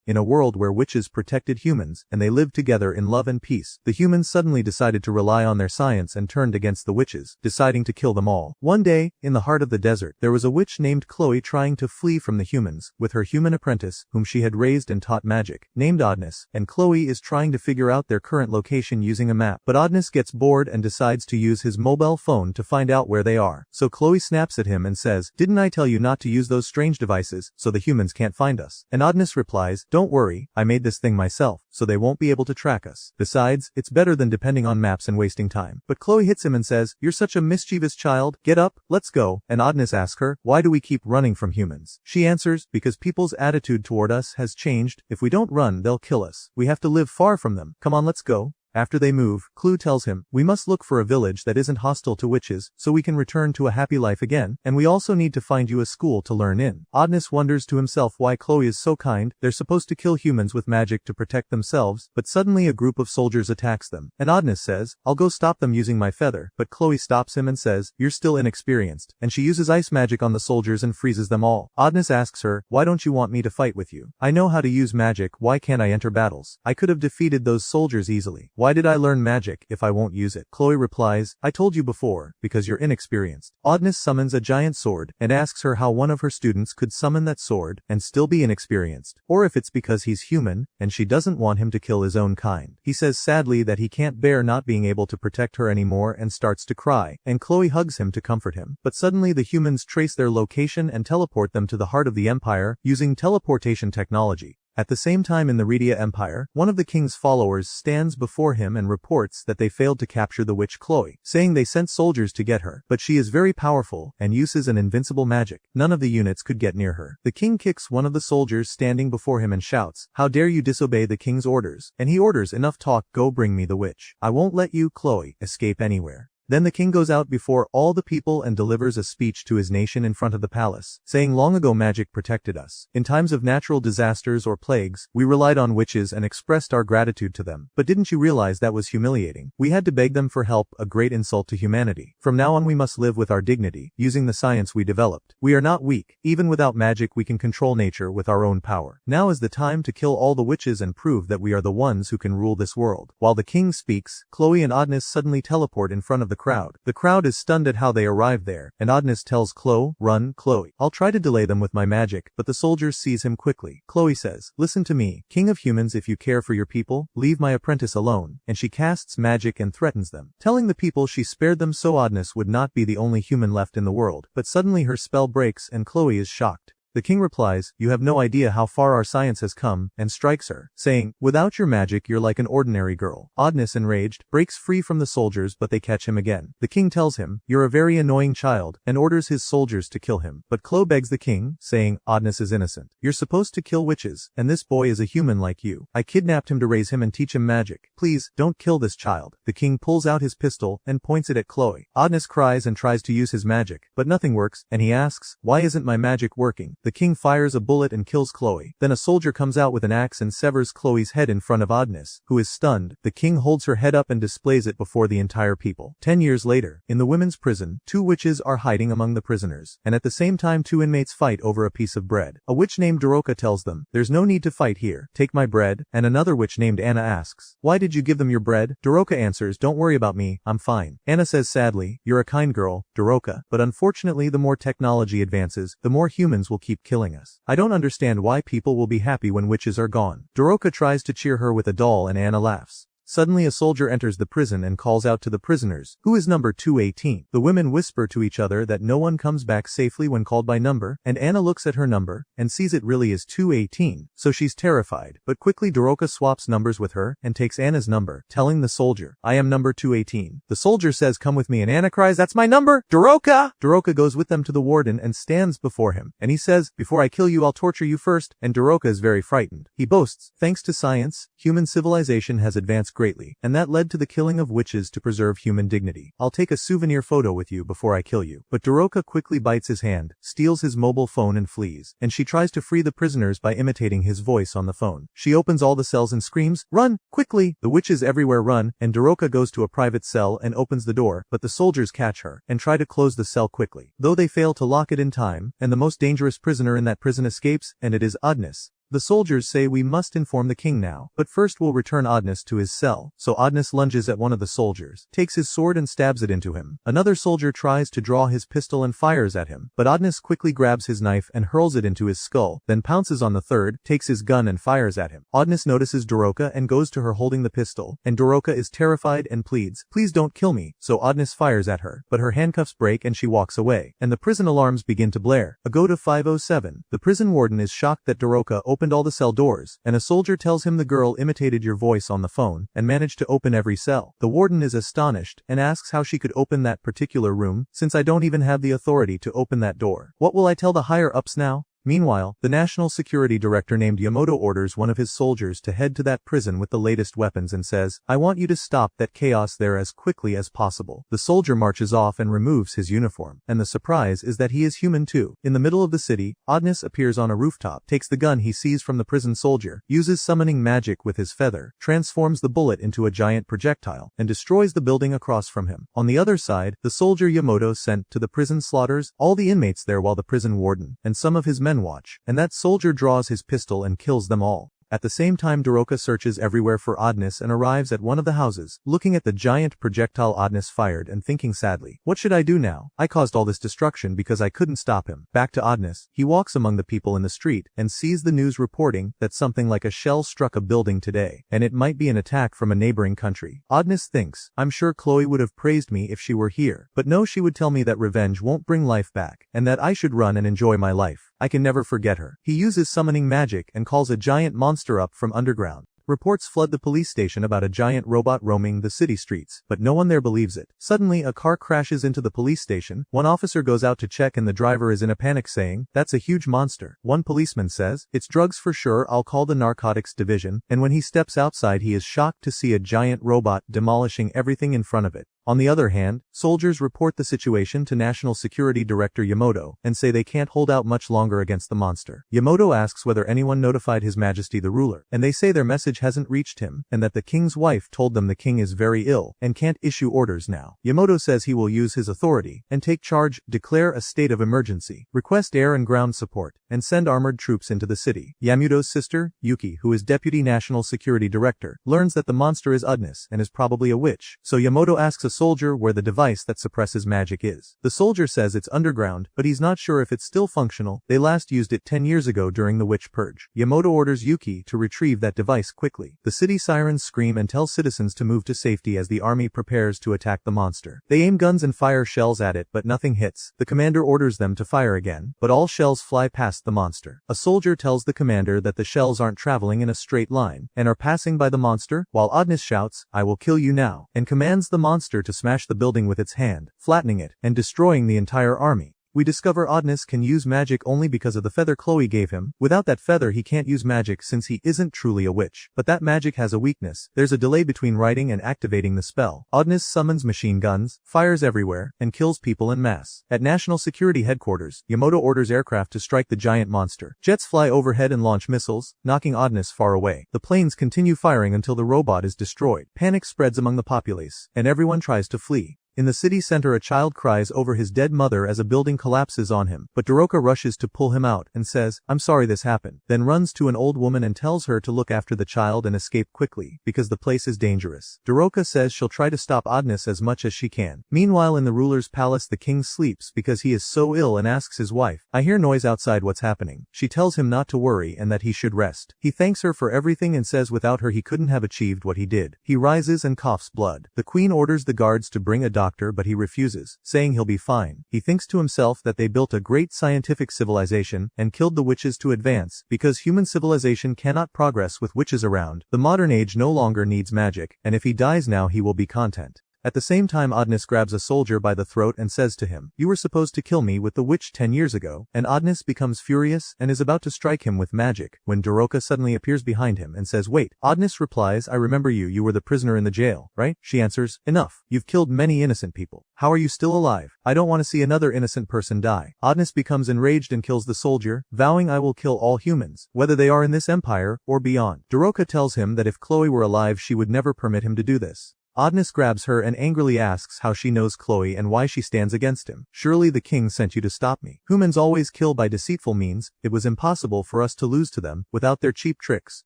in a world where witches protected humans, and they lived together in love and peace. The humans suddenly decided to rely on their science and turned against the witches, deciding to kill them all. One day, in the heart of the desert, there was a witch named Chloe trying to flee from the humans, with her human apprentice, whom she had raised and taught magic, named Adonis, and Chloe is trying to figure out their current location using a map. But Adonis gets bored and decides to use his mobile phone to find out where they are. So Chloe snaps at him and says, "Didn't I tell you not to use those strange devices, so the humans can't find us?" And Adonis replies, "Don't worry, I made this thing myself, so they won't be able to track us. Besides, it's better than depending on maps and wasting time." But Chloe hits him and says, "You're such a mischievous child, get up, let's go." And Adonis asks her, "Why do we keep running from humans?" She answers, "Because people's attitude toward us has changed. If we don't run, they'll kill us. We have to live far from them. Come on, let's go." After they move, Chloe tells him, "We must look for a village that isn't hostile to witches, so we can return to a happy life again, and we also need to find you a school to learn in." Adonis wonders to himself why Chloe is so kind. They're supposed to kill humans with magic to protect themselves, but suddenly a group of soldiers attacks them, and Adonis says, "I'll go stop them using my feather," but Chloe stops him and says, "You're still inexperienced," and she uses ice magic on the soldiers and freezes them all. Adonis asks her, "Why don't you want me to fight with you? I know how to use magic, why can't I enter battles? I could have defeated those soldiers easily. Why did I learn magic if I won't use it?" Chloe replies, "I told you before, because you're inexperienced." Adonis summons a giant sword, and asks her how one of her students could summon that sword, and still be inexperienced, or if it's because he's human, and she doesn't want him to kill his own kind. He says sadly that he can't bear not being able to protect her anymore and starts to cry, and Chloe hugs him to comfort him. But suddenly the humans trace their location and teleport them to the heart of the empire, using teleportation technology. At the same time in the Rhedia Empire, one of the king's followers stands before him and reports that they failed to capture the witch Chloe, saying they sent soldiers to get her, but she is very powerful and uses an invincible magic. None of the units could get near her. The king kicks one of the soldiers standing before him and shouts, "How dare you disobey the king's orders?" And he orders, "Enough talk, go bring me the witch. I won't let you, Chloe, escape anywhere." Then the king goes out before all the people and delivers a speech to his nation in front of the palace, saying long ago magic protected us. In times of natural disasters or plagues, we relied on witches and expressed our gratitude to them. But didn't you realize that was humiliating? We had to beg them for help, a great insult to humanity. From now on we must live with our dignity, using the science we developed. We are not weak. Even without magic we can control nature with our own power. Now is the time to kill all the witches and prove that we are the ones who can rule this world. While the king speaks, Chloe and Adonis suddenly teleport in front of the crowd. The crowd is stunned at how they arrived there, and Adonis tells Chloe, "Run, Chloe. I'll try to delay them with my magic," but the soldiers seize him quickly. Chloe says, "Listen to me, king of humans, if you care for your people, leave my apprentice alone," and she casts magic and threatens them, telling the people she spared them so Adonis would not be the only human left in the world. But suddenly her spell breaks and Chloe is shocked. The king replies, "You have no idea how far our science has come," and strikes her, saying, "Without your magic you're like an ordinary girl." Adonis, enraged, breaks free from the soldiers but they catch him again. The king tells him, "You're a very annoying child," and orders his soldiers to kill him. But Chloe begs the king, saying, "Adonis is innocent. You're supposed to kill witches, and this boy is a human like you. I kidnapped him to raise him and teach him magic. Please, don't kill this child." The king pulls out his pistol and points it at Chloe. Adonis cries and tries to use his magic, but nothing works, and he asks, "Why isn't my magic working?" The king fires a bullet and kills Chloe. Then a soldier comes out with an axe and severs Chloe's head in front of Adonis, who is stunned. The king holds her head up and displays it before the entire people. 10 years later, in the women's prison, 2 witches are hiding among the prisoners, and at the same time 2 inmates fight over a piece of bread. A witch named Doroka tells them, "There's no need to fight here. Take my bread," and another witch named Anna asks, "Why did you give them your bread?" Doroka answers, "Don't worry about me, I'm fine." Anna says sadly, "You're a kind girl, Doroka, but unfortunately the more technology advances, the more humans will keep killing us. I don't understand why people will be happy when witches are gone." Doroka tries to cheer her with a doll and Anna laughs. Suddenly a soldier enters the prison and calls out to the prisoners, "Who is number 218? The women whisper to each other that no one comes back safely when called by number, and Anna looks at her number, and sees it really is 218, so she's terrified. But quickly Doroka swaps numbers with her, and takes Anna's number, telling the soldier, "I am number 218. The soldier says, "Come with me," and Anna cries, "That's my number, Doroka!" Doroka goes with them to the warden and stands before him, and he says, "Before I kill you I'll torture you first," and Doroka is very frightened. He boasts, "Thanks to science, human civilization has advanced greatly, and that led to the killing of witches to preserve human dignity. I'll take a souvenir photo with you before I kill you." But Doroka quickly bites his hand, steals his mobile phone and flees, and she tries to free the prisoners by imitating his voice on the phone. She opens all the cells and screams, "Run, quickly!" The witches everywhere run, and Doroka goes to a private cell and opens the door, but the soldiers catch her, and try to close the cell quickly. Though they fail to lock it in time, and the most dangerous prisoner in that prison escapes, and it is Adonis. The soldiers say we must inform the king now, but first we'll return Adonis to his cell. So Adonis lunges at one of the soldiers, takes his sword and stabs it into him. Another soldier tries to draw his pistol and fires at him, but Adonis quickly grabs his knife and hurls it into his skull, then pounces on the third, takes his gun and fires at him. Adonis notices Doroka and goes to her holding the pistol, and Doroka is terrified and pleads, "Please don't kill me," so Adonis fires at her, but her handcuffs break and she walks away, and the prison alarms begin to blare. A go to 507. The prison warden is shocked that Doroka opened all the cell doors, and a soldier tells him the girl imitated your voice on the phone, and managed to open every cell. The warden is astonished, and asks how she could open that particular room, since I don't even have the authority to open that door. What will I tell the higher-ups now? Meanwhile, the National Security Director named Yamato orders one of his soldiers to head to that prison with the latest weapons and says, "I want you to stop that chaos there as quickly as possible." The soldier marches off and removes his uniform, and the surprise is that he is human too. In the middle of the city, Adonis appears on a rooftop, takes the gun he sees from the prison soldier, uses summoning magic with his feather, transforms the bullet into a giant projectile, and destroys the building across from him. On the other side, the soldier Yamato sent to the prison slaughters all the inmates there while the prison warden and some of his men watch, and that soldier draws his pistol and kills them all. At the same time, Doroka searches everywhere for Adonis and arrives at one of the houses, looking at the giant projectile Adonis fired and thinking sadly, "What should I do now? I caused all this destruction because I couldn't stop him." Back to Adonis, he walks among the people in the street and sees the news reporting that something like a shell struck a building today, and it might be an attack from a neighboring country. Adonis thinks, "I'm sure Chloe would have praised me if she were here, but no, she would tell me that revenge won't bring life back, and that I should run and enjoy my life. I can never forget her." He uses summoning magic and calls a giant monster up from underground. Reports flood the police station about a giant robot roaming the city streets, but no one there believes it. Suddenly, a car crashes into the police station. One officer goes out to check and the driver is in a panic saying, "That's a huge monster." One policeman says, "It's drugs for sure, I'll call the narcotics division," and when he steps outside he is shocked to see a giant robot demolishing everything in front of it. On the other hand, soldiers report the situation to National Security Director Yamato and say they can't hold out much longer against the monster. Yamato asks whether anyone notified His Majesty the ruler, and they say their message hasn't reached him, and that the king's wife told them the king is very ill and can't issue orders now. Yamato says he will use his authority and take charge, declare a state of emergency, request air and ground support, and send armored troops into the city. Yamamoto's sister, Yuki, who is Deputy National Security Director, learns that the monster is Adonis and is probably a witch, so Yamato asks a soldier where the device that suppresses magic is. The soldier says it's underground, but he's not sure if it's still functional. They last used it 10 years ago during the witch purge. Yamato orders Yuki to retrieve that device quickly. The city sirens scream and tell citizens to move to safety as the army prepares to attack the monster. They aim guns and fire shells at it, but nothing hits. The commander orders them to fire again, but all shells fly past the monster. A soldier tells the commander that the shells aren't traveling in a straight line and are passing by the monster, while Adonis shouts, "I will kill you now," and commands the monster to smash the building with its hand, flattening it, and destroying the entire army. We discover Adonis can use magic only because of the feather Chloe gave him. Without that feather he can't use magic since he isn't truly a witch. But that magic has a weakness. There's a delay between writing and activating the spell. Adonis summons machine guns, fires everywhere, and kills people en masse. At National Security Headquarters, Yamato orders aircraft to strike the giant monster. Jets fly overhead and launch missiles, knocking Adonis far away. The planes continue firing until the robot is destroyed. Panic spreads among the populace, and everyone tries to flee. In the city center, a child cries over his dead mother as a building collapses on him, but Doroka rushes to pull him out and says, "I'm sorry this happened," then runs to an old woman and tells her to look after the child and escape quickly, because the place is dangerous. Doroka says she'll try to stop Adonis as much as she can. Meanwhile, in the ruler's palace, the king sleeps because he is so ill and asks his wife, "I hear noise outside, what's happening?" She tells him not to worry and that he should rest. He thanks her for everything and says without her he couldn't have achieved what he did. He rises and coughs blood. The queen orders the guards to bring a doctor, but he refuses, saying he'll be fine. He thinks to himself that they built a great scientific civilization and killed the witches to advance, because human civilization cannot progress with witches around. The modern age no longer needs magic, and if he dies now he will be content. At the same time, Adonis grabs a soldier by the throat and says to him, "You were supposed to kill me with the witch 10 years ago," and Adonis becomes furious and is about to strike him with magic, when Doroka suddenly appears behind him and says, "Wait." Adonis replies, "I remember you, you were the prisoner in the jail, right?" She answers, "Enough. You've killed many innocent people. How are you still alive? I don't want to see another innocent person die." Adonis becomes enraged and kills the soldier, vowing, "I will kill all humans, whether they are in this empire or beyond." Doroka tells him that if Chloe were alive she would never permit him to do this. Adonis grabs her and angrily asks how she knows Chloe and why she stands against him. Surely the king sent you to stop me. Humans always kill by deceitful means, it was impossible for us to lose to them, without their cheap tricks.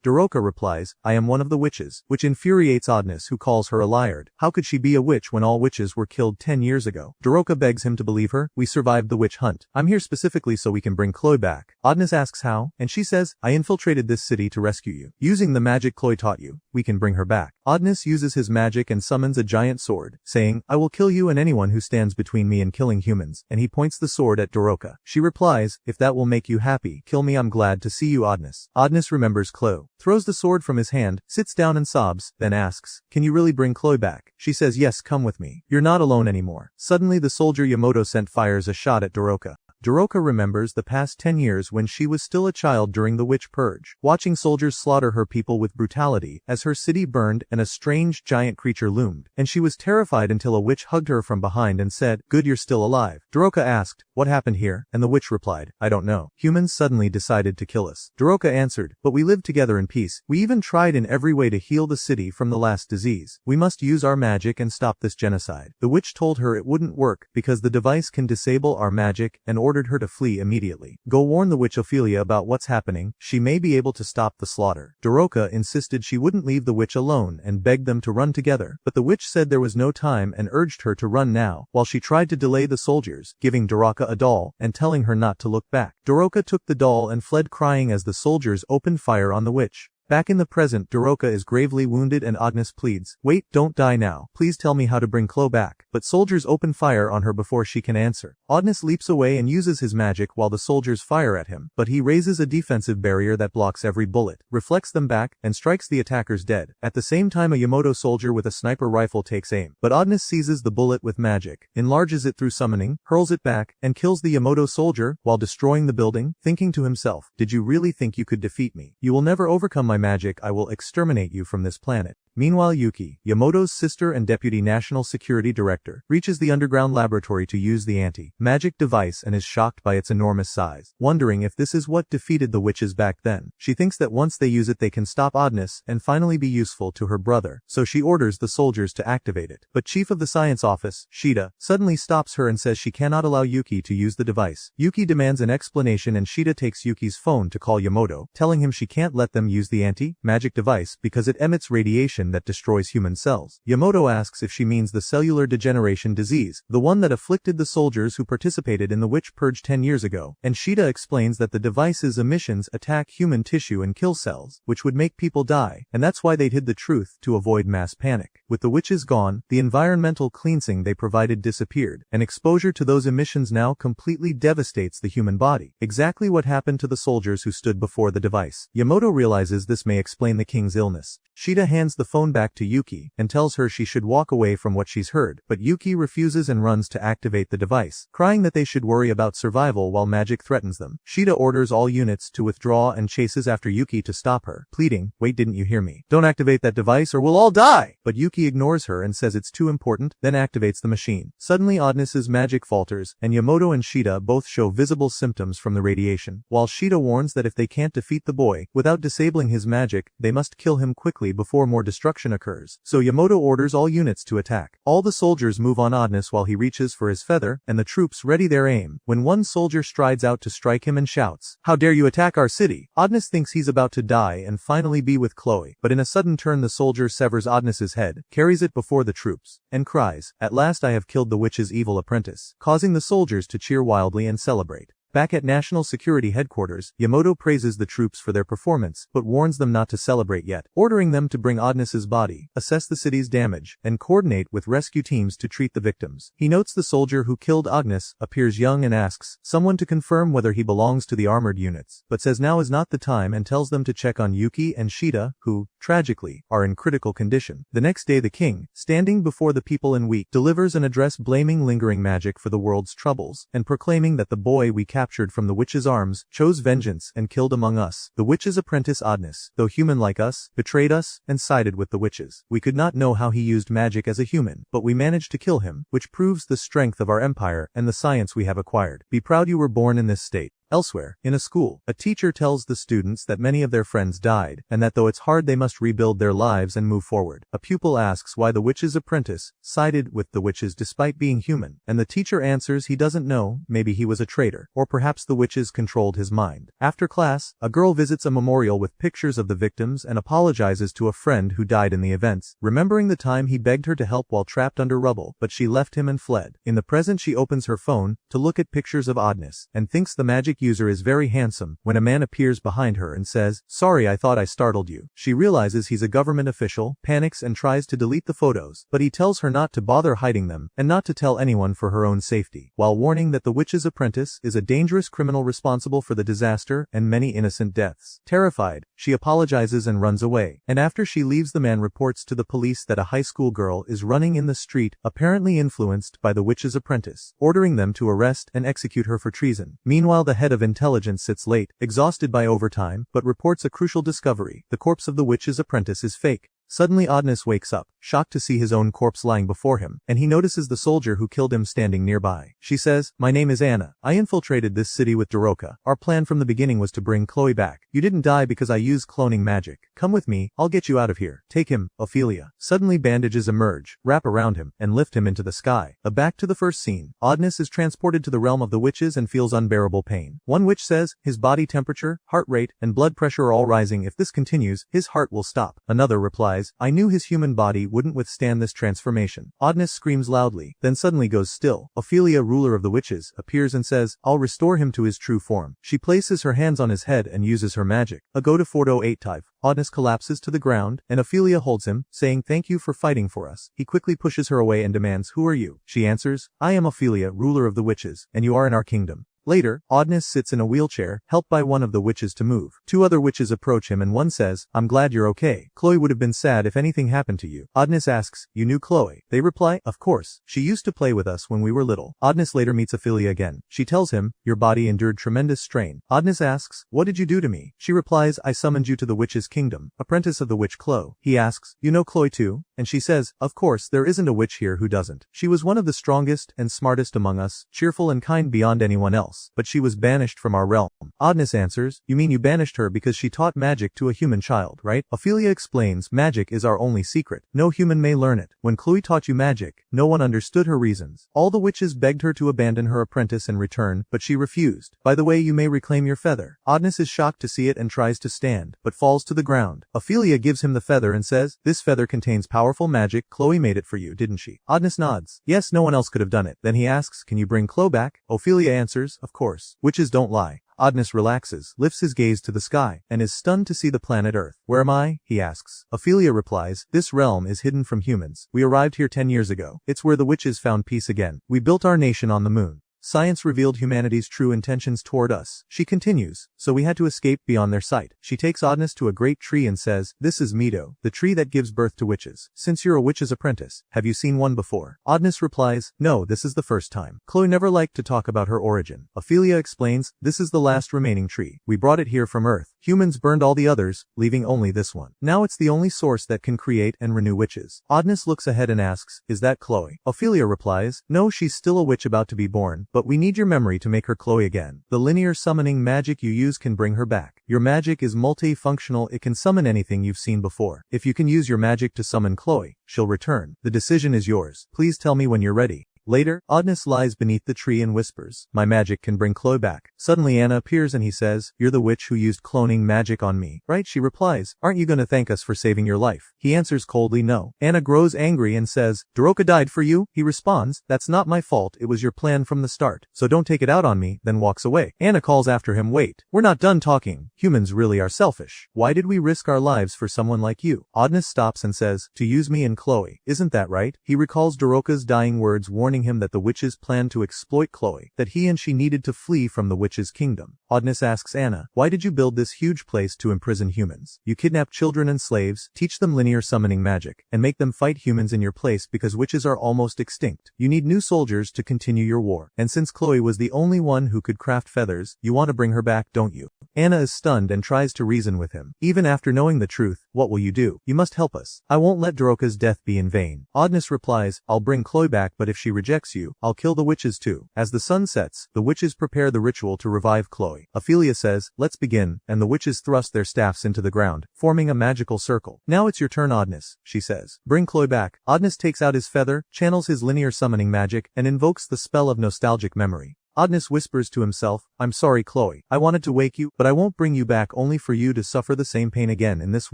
Doroka replies, I am one of the witches, which infuriates Adonis, who calls her a liar. How could she be a witch when all witches were killed 10 years ago? Doroka begs him to believe her. We survived the witch hunt. I'm here specifically so we can bring Chloe back. Adonis asks how, and she says, I infiltrated this city to rescue you. Using the magic Chloe taught you, we can bring her back. Adonis uses his magic and summons a giant sword, saying, I will kill you and anyone who stands between me and killing humans, and he points the sword at Doroka. She replies, if that will make you happy, kill me, I'm glad to see you, Adonis. Adonis remembers Chloe, throws the sword from his hand, sits down and sobs, then asks, can you really bring Chloe back? She says, yes, come with me. You're not alone anymore. Suddenly the soldier Yamato sent fires a shot at Doroka. Doroka remembers the past 10 years when she was still a child during the witch purge, watching soldiers slaughter her people with brutality as her city burned and a strange giant creature loomed, and she was terrified until a witch hugged her from behind and said, good, you're still alive. Doroka asked, what happened here? And the witch replied, I don't know. Humans suddenly decided to kill us. Doroka answered, but we lived together in peace. We even tried in every way to heal the city from the last disease. We must use our magic and stop this genocide. The witch told her it wouldn't work because the device can disable our magic and ordered her to flee immediately. Go warn the witch Ophelia about what's happening, she may be able to stop the slaughter. Doroka insisted she wouldn't leave the witch alone and begged them to run together, but the witch said there was no time and urged her to run now, while she tried to delay the soldiers, giving Doroka a doll and telling her not to look back. Doroka took the doll and fled crying as the soldiers opened fire on the witch. Back in the present, Doroka is gravely wounded and Adonis pleads, wait, don't die now. Please tell me how to bring Chloe back. But soldiers open fire on her before she can answer. Adonis leaps away and uses his magic while the soldiers fire at him, but he raises a defensive barrier that blocks every bullet, reflects them back, and strikes the attackers dead. At the same time, a Yamato soldier with a sniper rifle takes aim, but Adonis seizes the bullet with magic, enlarges it through summoning, hurls it back, and kills the Yamato soldier while destroying the building, thinking to himself, did you really think you could defeat me? You will never overcome my magic, I will exterminate you from this planet. Meanwhile, Yuki, Yamamoto's sister and deputy national security director, reaches the underground laboratory to use the anti-magic device and is shocked by its enormous size, wondering if this is what defeated the witches back then. She thinks that once they use it they can stop Adonis and finally be useful to her brother, so she orders the soldiers to activate it. But Chief of the Science Office, Shida, suddenly stops her and says she cannot allow Yuki to use the device. Yuki demands an explanation and Shida takes Yuki's phone to call Yamamoto, telling him she can't let them use the anti-magic device because it emits radiation that destroys human cells. Yamamoto asks if she means the cellular degeneration disease, the one that afflicted the soldiers who participated in the witch purge 10 years ago, and Shida explains that the device's emissions attack human tissue and kill cells, which would make people die, and that's why they'd hid the truth to avoid mass panic. With the witches gone, the environmental cleansing they provided disappeared, and exposure to those emissions now completely devastates the human body. Exactly what happened to the soldiers who stood before the device. Yamamoto realizes this may explain the king's illness. Shida hands the phone back to Yuki and tells her she should walk away from what she's heard, but Yuki refuses and runs to activate the device, crying that they should worry about survival while magic threatens them. Shida orders all units to withdraw and chases after Yuki to stop her, pleading, wait, didn't you hear me? Don't activate that device or we'll all die! But Yuki ignores her and says it's too important, then activates the machine. Suddenly Adonis's magic falters, and Yamamoto and Shida both show visible symptoms from the radiation, while Shida warns that if they can't defeat the boy without disabling his magic, they must kill him quickly before more destruction occurs. So Yamamoto orders all units to attack. All the soldiers move on Adonis while he reaches for his feather, and the troops ready their aim, when one soldier strides out to strike him and shouts, how dare you attack our city? Adonis thinks he's about to die and finally be with Chloe, but in a sudden turn the soldier severs Adonis's head, carries it before the troops, and cries, at last I have killed the witch's evil apprentice, causing the soldiers to cheer wildly and celebrate. Back at National Security Headquarters, Yamamoto praises the troops for their performance, but warns them not to celebrate yet, ordering them to bring Adonis's body, assess the city's damage, and coordinate with rescue teams to treat the victims. He notes the soldier who killed Adonis appears young and asks someone to confirm whether he belongs to the armored units, but says now is not the time and tells them to check on Yuki and Shida, who, tragically, are in critical condition. The next day the king, standing before the people in weak, delivers an address blaming lingering magic for the world's troubles, and proclaiming that the boy we captured from the witch's arms, chose vengeance and killed among us the witch's apprentice Adonis, though human like us, betrayed us, and sided with the witches. We could not know how he used magic as a human, but we managed to kill him, which proves the strength of our empire and the science we have acquired. Be proud you were born in this state. Elsewhere, in a school, a teacher tells the students that many of their friends died, and that though it's hard they must rebuild their lives and move forward. A pupil asks why the witch's apprentice sided with the witches despite being human, and the teacher answers he doesn't know, maybe he was a traitor, or perhaps the witches controlled his mind. After class, a girl visits a memorial with pictures of the victims and apologizes to a friend who died in the events, remembering the time he begged her to help while trapped under rubble, but she left him and fled. In the present, she opens her phone to look at pictures of Adonis, and thinks the magic user is very handsome, when a man appears behind her and says, "Sorry, I thought I startled you." She realizes he's a government official, panics and tries to delete the photos, but he tells her not to bother hiding them, and not to tell anyone for her own safety, while warning that the witch's apprentice is a dangerous criminal responsible for the disaster and many innocent deaths. Terrified, she apologizes and runs away, and after she leaves, the man reports to the police that a high school girl is running in the street, apparently influenced by the witch's apprentice, ordering them to arrest and execute her for treason. Meanwhile, the head of intelligence sits late, exhausted by overtime, but reports a crucial discovery: the corpse of the witch's apprentice is fake. Suddenly Adonis wakes up, shocked to see his own corpse lying before him, and he notices the soldier who killed him standing nearby. She says, "My name is Anna. I infiltrated this city with Doroka. Our plan from the beginning was to bring Chloe back. You didn't die because I used cloning magic. Come with me, I'll get you out of here. Take him, Ophelia." Suddenly bandages emerge, wrap around him, and lift him into the sky. Back to the first scene. Adonis is transported to the realm of the witches and feels unbearable pain. One witch says, his body temperature, heart rate, and blood pressure are all rising. If this continues, his heart will stop. Another replies, "I knew his human body wouldn't withstand this transformation." Adonis screams loudly, then suddenly goes still. Ophelia, ruler of the witches, appears and says, "I'll restore him to his true form." She places her hands on his head and uses her magic. A go to 408 type. Adonis collapses to the ground, and Ophelia holds him, saying, "Thank you for fighting for us." He quickly pushes her away and demands, "Who are you?" She answers, "I am Ophelia, ruler of the witches, and you are in our kingdom." Later, Adonis sits in a wheelchair, helped by one of the witches to move. Two other witches approach him and one says, "I'm glad you're okay. Chloe would have been sad if anything happened to you." Adonis asks, "You knew Chloe?" They reply, "Of course. She used to play with us when we were little." Adonis later meets Ophelia again. She tells him, "Your body endured tremendous strain." Adonis asks, "What did you do to me?" She replies, "I summoned you to the witch's kingdom, apprentice of the witch Chloe." He asks, "You know Chloe too?" And she says, "Of course, there isn't a witch here who doesn't. She was one of the strongest and smartest among us, cheerful and kind beyond anyone else, but she was banished from our realm." Adonis answers, "You mean you banished her because she taught magic to a human child, right?" Ophelia explains, "Magic is our only secret. No human may learn it. When Chloe taught you magic, no one understood her reasons. All the witches begged her to abandon her apprentice and return, but she refused. By the way, you may reclaim your feather." Adonis is shocked to see it and tries to stand, but falls to the ground. Ophelia gives him the feather and says, "This feather contains powerful magic. Chloe made it for you, didn't she?" Adonis nods. "Yes, no one else could have done it." Then he asks, "Can you bring Chloe back?" Ophelia answers, "Of course. Witches don't lie." Adonis relaxes, lifts his gaze to the sky, and is stunned to see the planet Earth. "Where am I?" he asks. Ophelia replies, "This realm is hidden from humans. We arrived here 10 years ago. It's where the witches found peace again. We built our nation on the moon. Science revealed humanity's true intentions toward us." She continues, "So we had to escape beyond their sight." She takes Adonis to a great tree and says, "This is Meadow, the tree that gives birth to witches. Since you're a witch's apprentice, have you seen one before?" Adonis replies, "No, this is the first time." Chloe never liked to talk about her origin. Ophelia explains, "This is the last remaining tree. We brought it here from Earth. Humans burned all the others, leaving only this one. Now it's the only source that can create and renew witches." Adonis looks ahead and asks, "Is that Chloe?" Ophelia replies, "No, she's still a witch about to be born, but we need your memory to make her Chloe again. The linear summoning magic you use can bring her back. Your magic is multifunctional. It can summon anything you've seen before. If you can use your magic to summon Chloe, she'll return. The decision is yours. Please tell me when you're ready." Later, Adonis lies beneath the tree and whispers, "My magic can bring Chloe back." Suddenly Anna appears and he says, "You're the witch who used cloning magic on me, right?" She replies, "Aren't you gonna thank us for saving your life?" He answers coldly, "No." Anna grows angry and says, "Doroka died for you?" He responds, "That's not my fault. It was your plan from the start. So don't take it out on me," then walks away. Anna calls after him, "Wait. We're not done talking. Humans really are selfish. Why did we risk our lives for someone like you?" Adonis stops and says, "To use me and Chloe. Isn't that right?" He recalls Doroka's dying words warning him that the witches planned to exploit Chloe, that he and she needed to flee from the witches' kingdom. Adonis asks Anna, "Why did you build this huge place to imprison humans? You kidnap children and slaves, teach them linear summoning magic, and make them fight humans in your place because witches are almost extinct. You need new soldiers to continue your war. And since Chloe was the only one who could craft feathers, you want to bring her back, don't you?" Anna is stunned and tries to reason with him. Even after knowing the truth, what will you do? You must help us. I won't let Doroka's death be in vain. Adonis replies, I'll bring Chloe back, but if she rejects you, I'll kill the witches too. As the sun sets, the witches prepare the ritual to revive Chloe. Ophelia says, let's begin, and the witches thrust their staffs into the ground, forming a magical circle. Now it's your turn, Adonis, she says. Bring Chloe back. Adonis takes out his feather, channels his linear summoning magic, and invokes the spell of nostalgic memory. Adonis whispers to himself, I'm sorry Chloe, I wanted to wake you, but I won't bring you back only for you to suffer the same pain again in this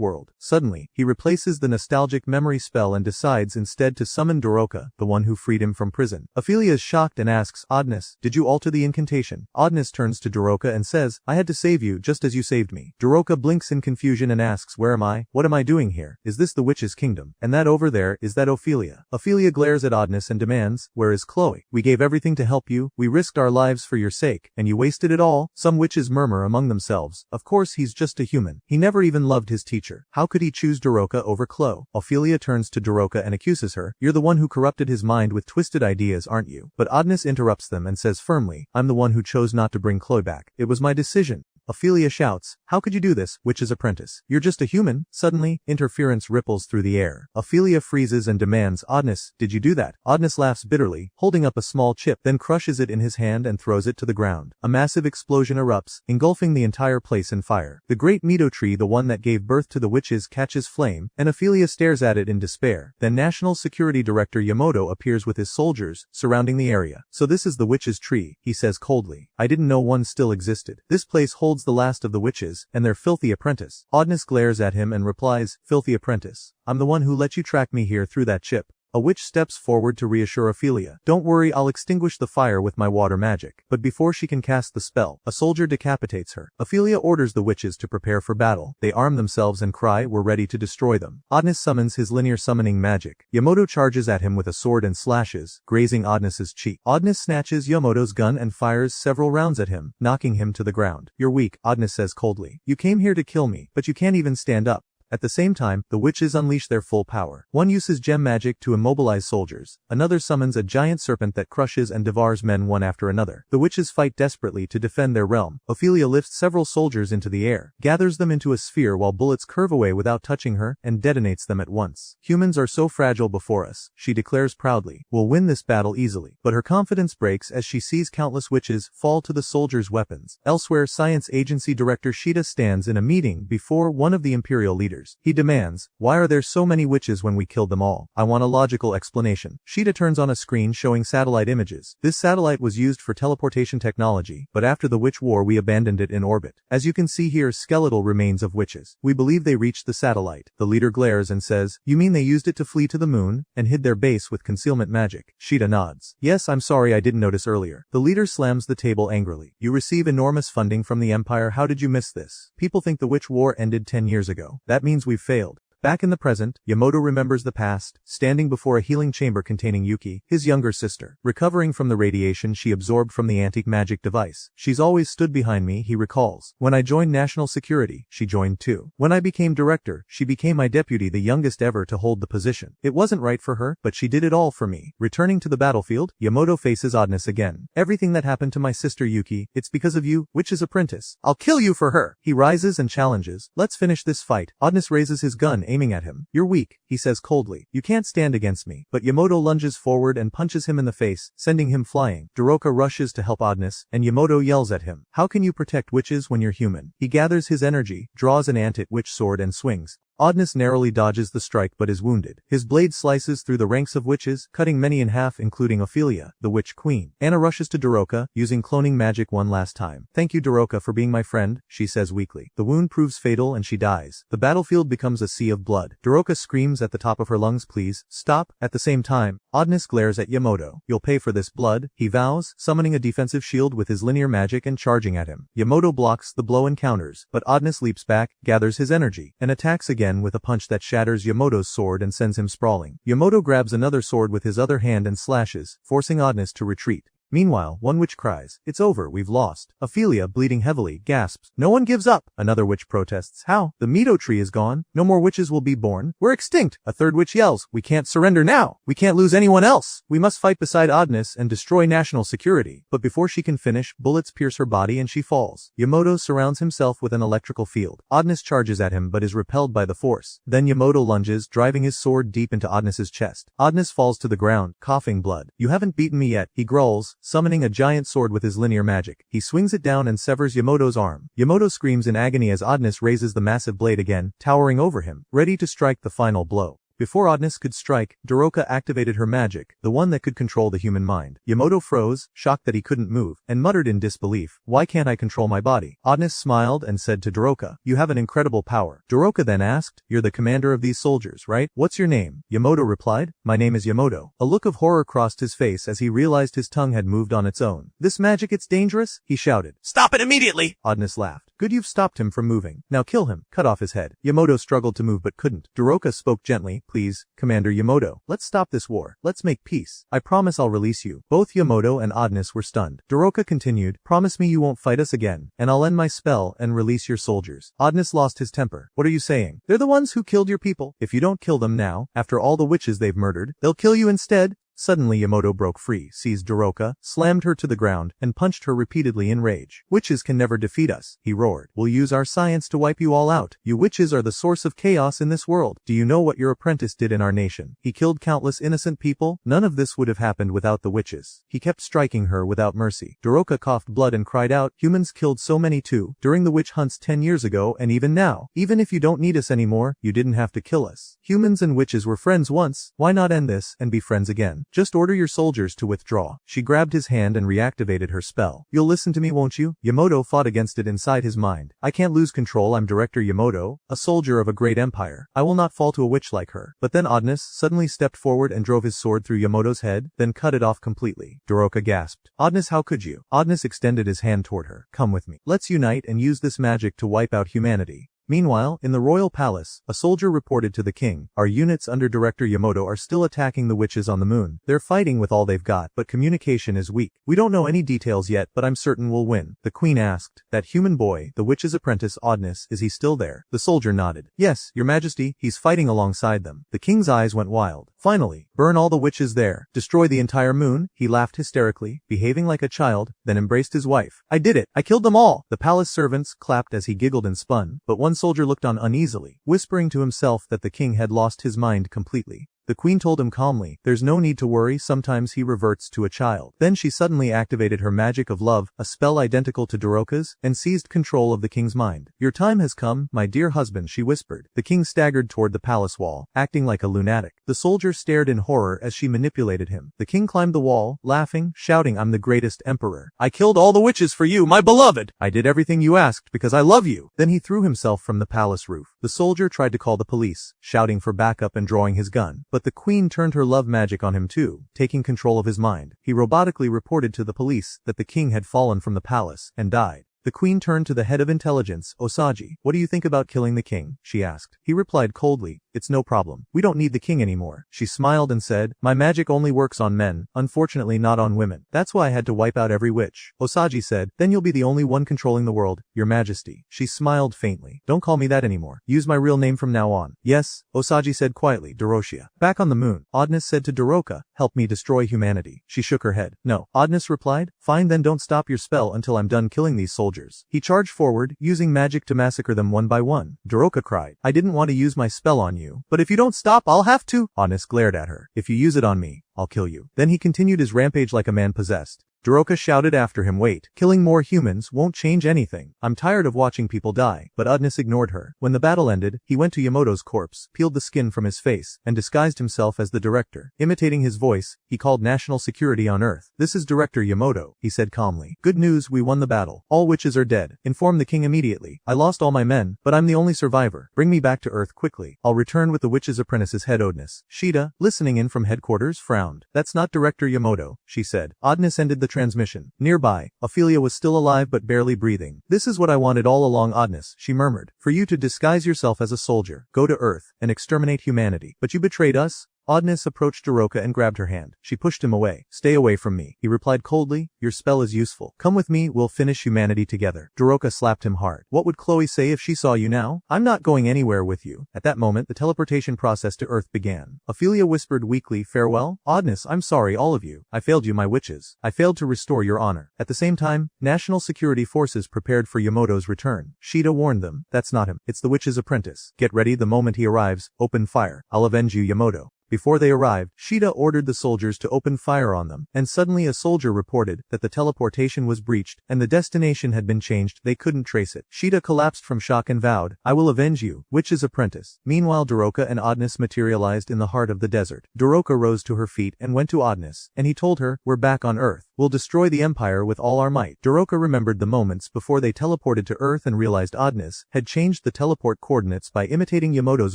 world. Suddenly, he replaces the nostalgic memory spell and decides instead to summon Doroka, the one who freed him from prison. Ophelia is shocked and asks, Adonis, did you alter the incantation? Adonis turns to Doroka and says, I had to save you just as you saved me. Doroka blinks in confusion and asks, where am I? What am I doing here? Is this the witch's kingdom? And that over there, is that Ophelia? Ophelia glares at Adonis and demands, where is Chloe? We gave everything to help you, we risked our lives for your sake, and you wasted it all. Some witches murmur among themselves, of course he's just a human. He never even loved his teacher. How could he choose Doroka over Chloe? Ophelia turns to Doroka and accuses her, you're the one who corrupted his mind with twisted ideas, aren't you? But Adonis interrupts them and says firmly, I'm the one who chose not to bring Chloe back. It was my decision. Ophelia shouts, how could you do this, witch's apprentice? You're just a human. Suddenly, interference ripples through the air. Ophelia freezes and demands, Adonis, did you do that? Adonis laughs bitterly, holding up a small chip, then crushes it in his hand and throws it to the ground. A massive explosion erupts, engulfing the entire place in fire. The great Mido tree, the one that gave birth to the witches, catches flame, and Ophelia stares at it in despair. Then National Security Director Yamato appears with his soldiers, surrounding the area. So this is the witch's tree, he says coldly. I didn't know one still existed. This place holds the last of the witches, and their filthy apprentice. Adonis glares at him and replies, filthy apprentice. I'm the one who let you track me here through that chip. A witch steps forward to reassure Ophelia. Don't worry, I'll extinguish the fire with my water magic. But before she can cast the spell, a soldier decapitates her. Ophelia orders the witches to prepare for battle. They arm themselves and cry, we're ready to destroy them. Adonis summons his linear summoning magic. Yamato charges at him with a sword and slashes, grazing Adonis's cheek. Adonis snatches Yamato's gun and fires several rounds at him, knocking him to the ground. You're weak, Adonis says coldly. You came here to kill me, but you can't even stand up. At the same time, the witches unleash their full power. One uses gem magic to immobilize soldiers. Another summons a giant serpent that crushes and devours men one after another. The witches fight desperately to defend their realm. Ophelia lifts several soldiers into the air, gathers them into a sphere while bullets curve away without touching her, and detonates them at once. Humans are so fragile before us, she declares proudly. We'll win this battle easily. But her confidence breaks as she sees countless witches fall to the soldiers' weapons. Elsewhere, Science Agency Director Shida stands in a meeting before one of the Imperial leaders. He demands, why are there so many witches when we killed them all? I want a logical explanation. Shida turns on a screen showing satellite images. This satellite was used for teleportation technology, but after the witch war we abandoned it in orbit. As you can see here, skeletal remains of witches. We believe they reached the satellite. The leader glares and says, you mean they used it to flee to the moon, and hid their base with concealment magic? Shida nods. Yes, I'm sorry I didn't notice earlier. The leader slams the table angrily. You receive enormous funding from the Empire, how did you miss this? People think the witch war ended 10 years ago. That means we've failed. Back in the present, Yamato remembers the past, standing before a healing chamber containing Yuki, his younger sister. Recovering from the radiation she absorbed from the antique magic device. She's always stood behind me, he recalls. When I joined National Security, she joined too. When I became director, she became my deputy, the youngest ever to hold the position. It wasn't right for her, but she did it all for me. Returning to the battlefield, Yamato faces Adonis again. Everything that happened to my sister Yuki, it's because of you, witch's apprentice. I'll kill you for her. He rises and challenges. Let's finish this fight. Adonis raises his gun, aiming at him. You're weak, he says coldly. You can't stand against me. But Yamato lunges forward and punches him in the face, sending him flying. Doroka rushes to help Adonis, and Yamato yells at him. How can you protect witches when you're human? He gathers his energy, draws an anti-witch sword and swings. Adonis narrowly dodges the strike but is wounded. His blade slices through the ranks of witches, cutting many in half including Ophelia, the witch queen. Anna rushes to Doroka, using cloning magic one last time. Thank you Doroka for being my friend, she says weakly. The wound proves fatal and she dies. The battlefield becomes a sea of blood. Doroka screams at the top of her lungs, please, stop. At the same time, Adonis glares at Yamato. You'll pay for this blood, he vows, summoning a defensive shield with his linear magic and charging at him. Yamato blocks the blow and counters, but Adonis leaps back, gathers his energy, and attacks again with a punch that shatters Yamato's sword and sends him sprawling. Yamato grabs another sword with his other hand and slashes, forcing Adonis to retreat. Meanwhile, one witch cries, "It's over, we've lost." Ophelia, bleeding heavily, gasps, "No one gives up." Another witch protests, "How? The Meadow tree is gone. No more witches will be born. We're extinct." A third witch yells, "We can't surrender now. We can't lose anyone else. We must fight beside Adonis and destroy national security." But before she can finish, bullets pierce her body and she falls. Yamato surrounds himself with an electrical field. Adonis charges at him but is repelled by the force. Then Yamato lunges, driving his sword deep into Adonis's chest. Adonis falls to the ground, coughing blood. "You haven't beaten me yet," he growls, summoning a giant sword with his linear magic. He swings it down and severs Yamato's arm. Yamato screams in agony as Adonis raises the massive blade again, towering over him, ready to strike the final blow. Before Adonis could strike, Daroka activated her magic, the one that could control the human mind. Yamato froze, shocked that he couldn't move, and muttered in disbelief, "Why can't I control my body?" Adonis smiled and said to Daroka, "You have an incredible power." Daroka then asked, "You're the commander of these soldiers, right? What's your name?" Yamato replied, "My name is Yamato." A look of horror crossed his face as he realized his tongue had moved on its own. "This magic, it's dangerous," he shouted. "Stop it immediately!" Adonis laughed. "Good, you've stopped him from moving. Now kill him. Cut off his head." Yamato struggled to move but couldn't. Daroka spoke gently, "Please, Commander Yamato, let's stop this war. Let's make peace. I promise I'll release you." Both Yamato and Adonis were stunned. Daroka continued, "Promise me you won't fight us again, and I'll end my spell and release your soldiers." Adonis lost his temper. "What are you saying? They're the ones who killed your people. If you don't kill them now, after all the witches they've murdered, they'll kill you instead." Suddenly Yamato broke free, seized Daroka, slammed her to the ground, and punched her repeatedly in rage. "Witches can never defeat us," he roared. "We'll use our science to wipe you all out. You witches are the source of chaos in this world. Do you know what your apprentice did in our nation? He killed countless innocent people. None of this would have happened without the witches." He kept striking her without mercy. Daroka coughed blood and cried out, "Humans killed so many too, during the witch hunts 10 years ago and even now. Even if you don't need us anymore, you didn't have to kill us. Humans and witches were friends once. Why not end this and be friends again? Just order your soldiers to withdraw." She grabbed his hand and reactivated her spell. "You'll listen to me, won't you?" Yamato fought against it inside his mind. "I can't lose control. I'm Director Yamato, a soldier of a great empire. I will not fall to a witch like her." But then Adonis suddenly stepped forward and drove his sword through Yamato's head, then cut it off completely. Daroka gasped. "Adonis, how could you?" Adonis extended his hand toward her. "Come with me. Let's unite and use this magic to wipe out humanity." Meanwhile, in the royal palace, a soldier reported to the king, "Our units under Director Yamato are still attacking the witches on the moon. They're fighting with all they've got, but communication is weak. We don't know any details yet, but I'm certain we'll win." The queen asked, "That human boy, the witch's apprentice Adonis, is he still there?" The soldier nodded. "Yes, your majesty, he's fighting alongside them." The king's eyes went wild. "Finally, burn all the witches there. Destroy the entire moon." He laughed hysterically, behaving like a child, then embraced his wife. "I did it. I killed them all." The palace servants clapped as he giggled and spun, but one soldier looked on uneasily, whispering to himself that the king had lost his mind completely. The queen told him calmly, "There's no need to worry, sometimes he reverts to a child." Then she suddenly activated her magic of love, a spell identical to Daroka's, and seized control of the king's mind. "Your time has come, my dear husband," she whispered. The king staggered toward the palace wall, acting like a lunatic. The soldier stared in horror as she manipulated him. The king climbed the wall, laughing, shouting, "I'm the greatest emperor. I killed all the witches for you, my beloved. I did everything you asked because I love you." Then he threw himself from the palace roof. The soldier tried to call the police, shouting for backup and drawing his gun. But the queen turned her love magic on him too, taking control of his mind. He robotically reported to the police that the king had fallen from the palace and died. The queen turned to the head of intelligence, Osagi. "What do you think about killing the king?" she asked. He replied coldly, "It's no problem. We don't need the king anymore." She smiled and said, "My magic only works on men, unfortunately not on women. That's why I had to wipe out every witch." Osagi said, "Then you'll be the only one controlling the world, your majesty." She smiled faintly. "Don't call me that anymore. Use my real name from now on." "Yes," Osagi said quietly, "Doroshia." Back on the moon, Adonis said to Daroka, "Help me destroy humanity." She shook her head. "No." Adonis replied, "Fine, then don't stop your spell until I'm done killing these soldiers." He charged forward, using magic to massacre them one by one. Daroka cried, "I didn't want to use my spell on you, but if you don't stop, I'll have to." Adonis glared at her. "If you use it on me, I'll kill you." Then he continued his rampage like a man possessed. Daroka shouted after him, "Wait, killing more humans won't change anything. I'm tired of watching people die." But Adonis ignored her. When the battle ended, he went to Yamato's corpse, peeled the skin from his face, and disguised himself as the director. Imitating his voice, he called national security on Earth. "This is Director Yamato," he said calmly. "Good news, we won the battle. All witches are dead. Inform the king immediately. I lost all my men, but I'm the only survivor. Bring me back to Earth quickly. I'll return with the witch's apprentice's head." Adonis. Shida, listening in from headquarters, frowned. "That's not Director Yamato," she said. Adonis ended the transmission. Nearby, Ophelia was still alive but barely breathing. "This is what I wanted all along, Adonis," she murmured. "For you to disguise yourself as a soldier, go to Earth, and exterminate humanity. But you betrayed us. Adonis approached Daroka and grabbed her hand. She pushed him away. Stay away from me, he replied coldly. Your spell is useful. Come with me, we'll finish humanity together. Daroka slapped him hard. What would Chloe say if she saw you now? I'm not going anywhere with you. At that moment, the teleportation process to Earth began. Ophelia whispered weakly, farewell? Adonis, I'm sorry, all of you. I failed you, my witches. I failed to restore your honor. At the same time, national security forces prepared for Yamamoto's return. Shida warned them. That's not him. It's the witch's apprentice. Get ready, the moment he arrives, open fire. I'll avenge you, Yamamoto. Before they arrived, Shida ordered the soldiers to open fire on them, and suddenly a soldier reported that the teleportation was breached, and the destination had been changed. They couldn't trace it. Shida collapsed from shock and vowed, I will avenge you, witch's apprentice. Meanwhile, Daroka and Adonis materialized in the heart of the desert. Daroka rose to her feet and went to Adonis, and he told her, we're back on Earth. We'll destroy the Empire with all our might. Daroka remembered the moments before they teleported to Earth and realized Adonis had changed the teleport coordinates by imitating Yamamoto's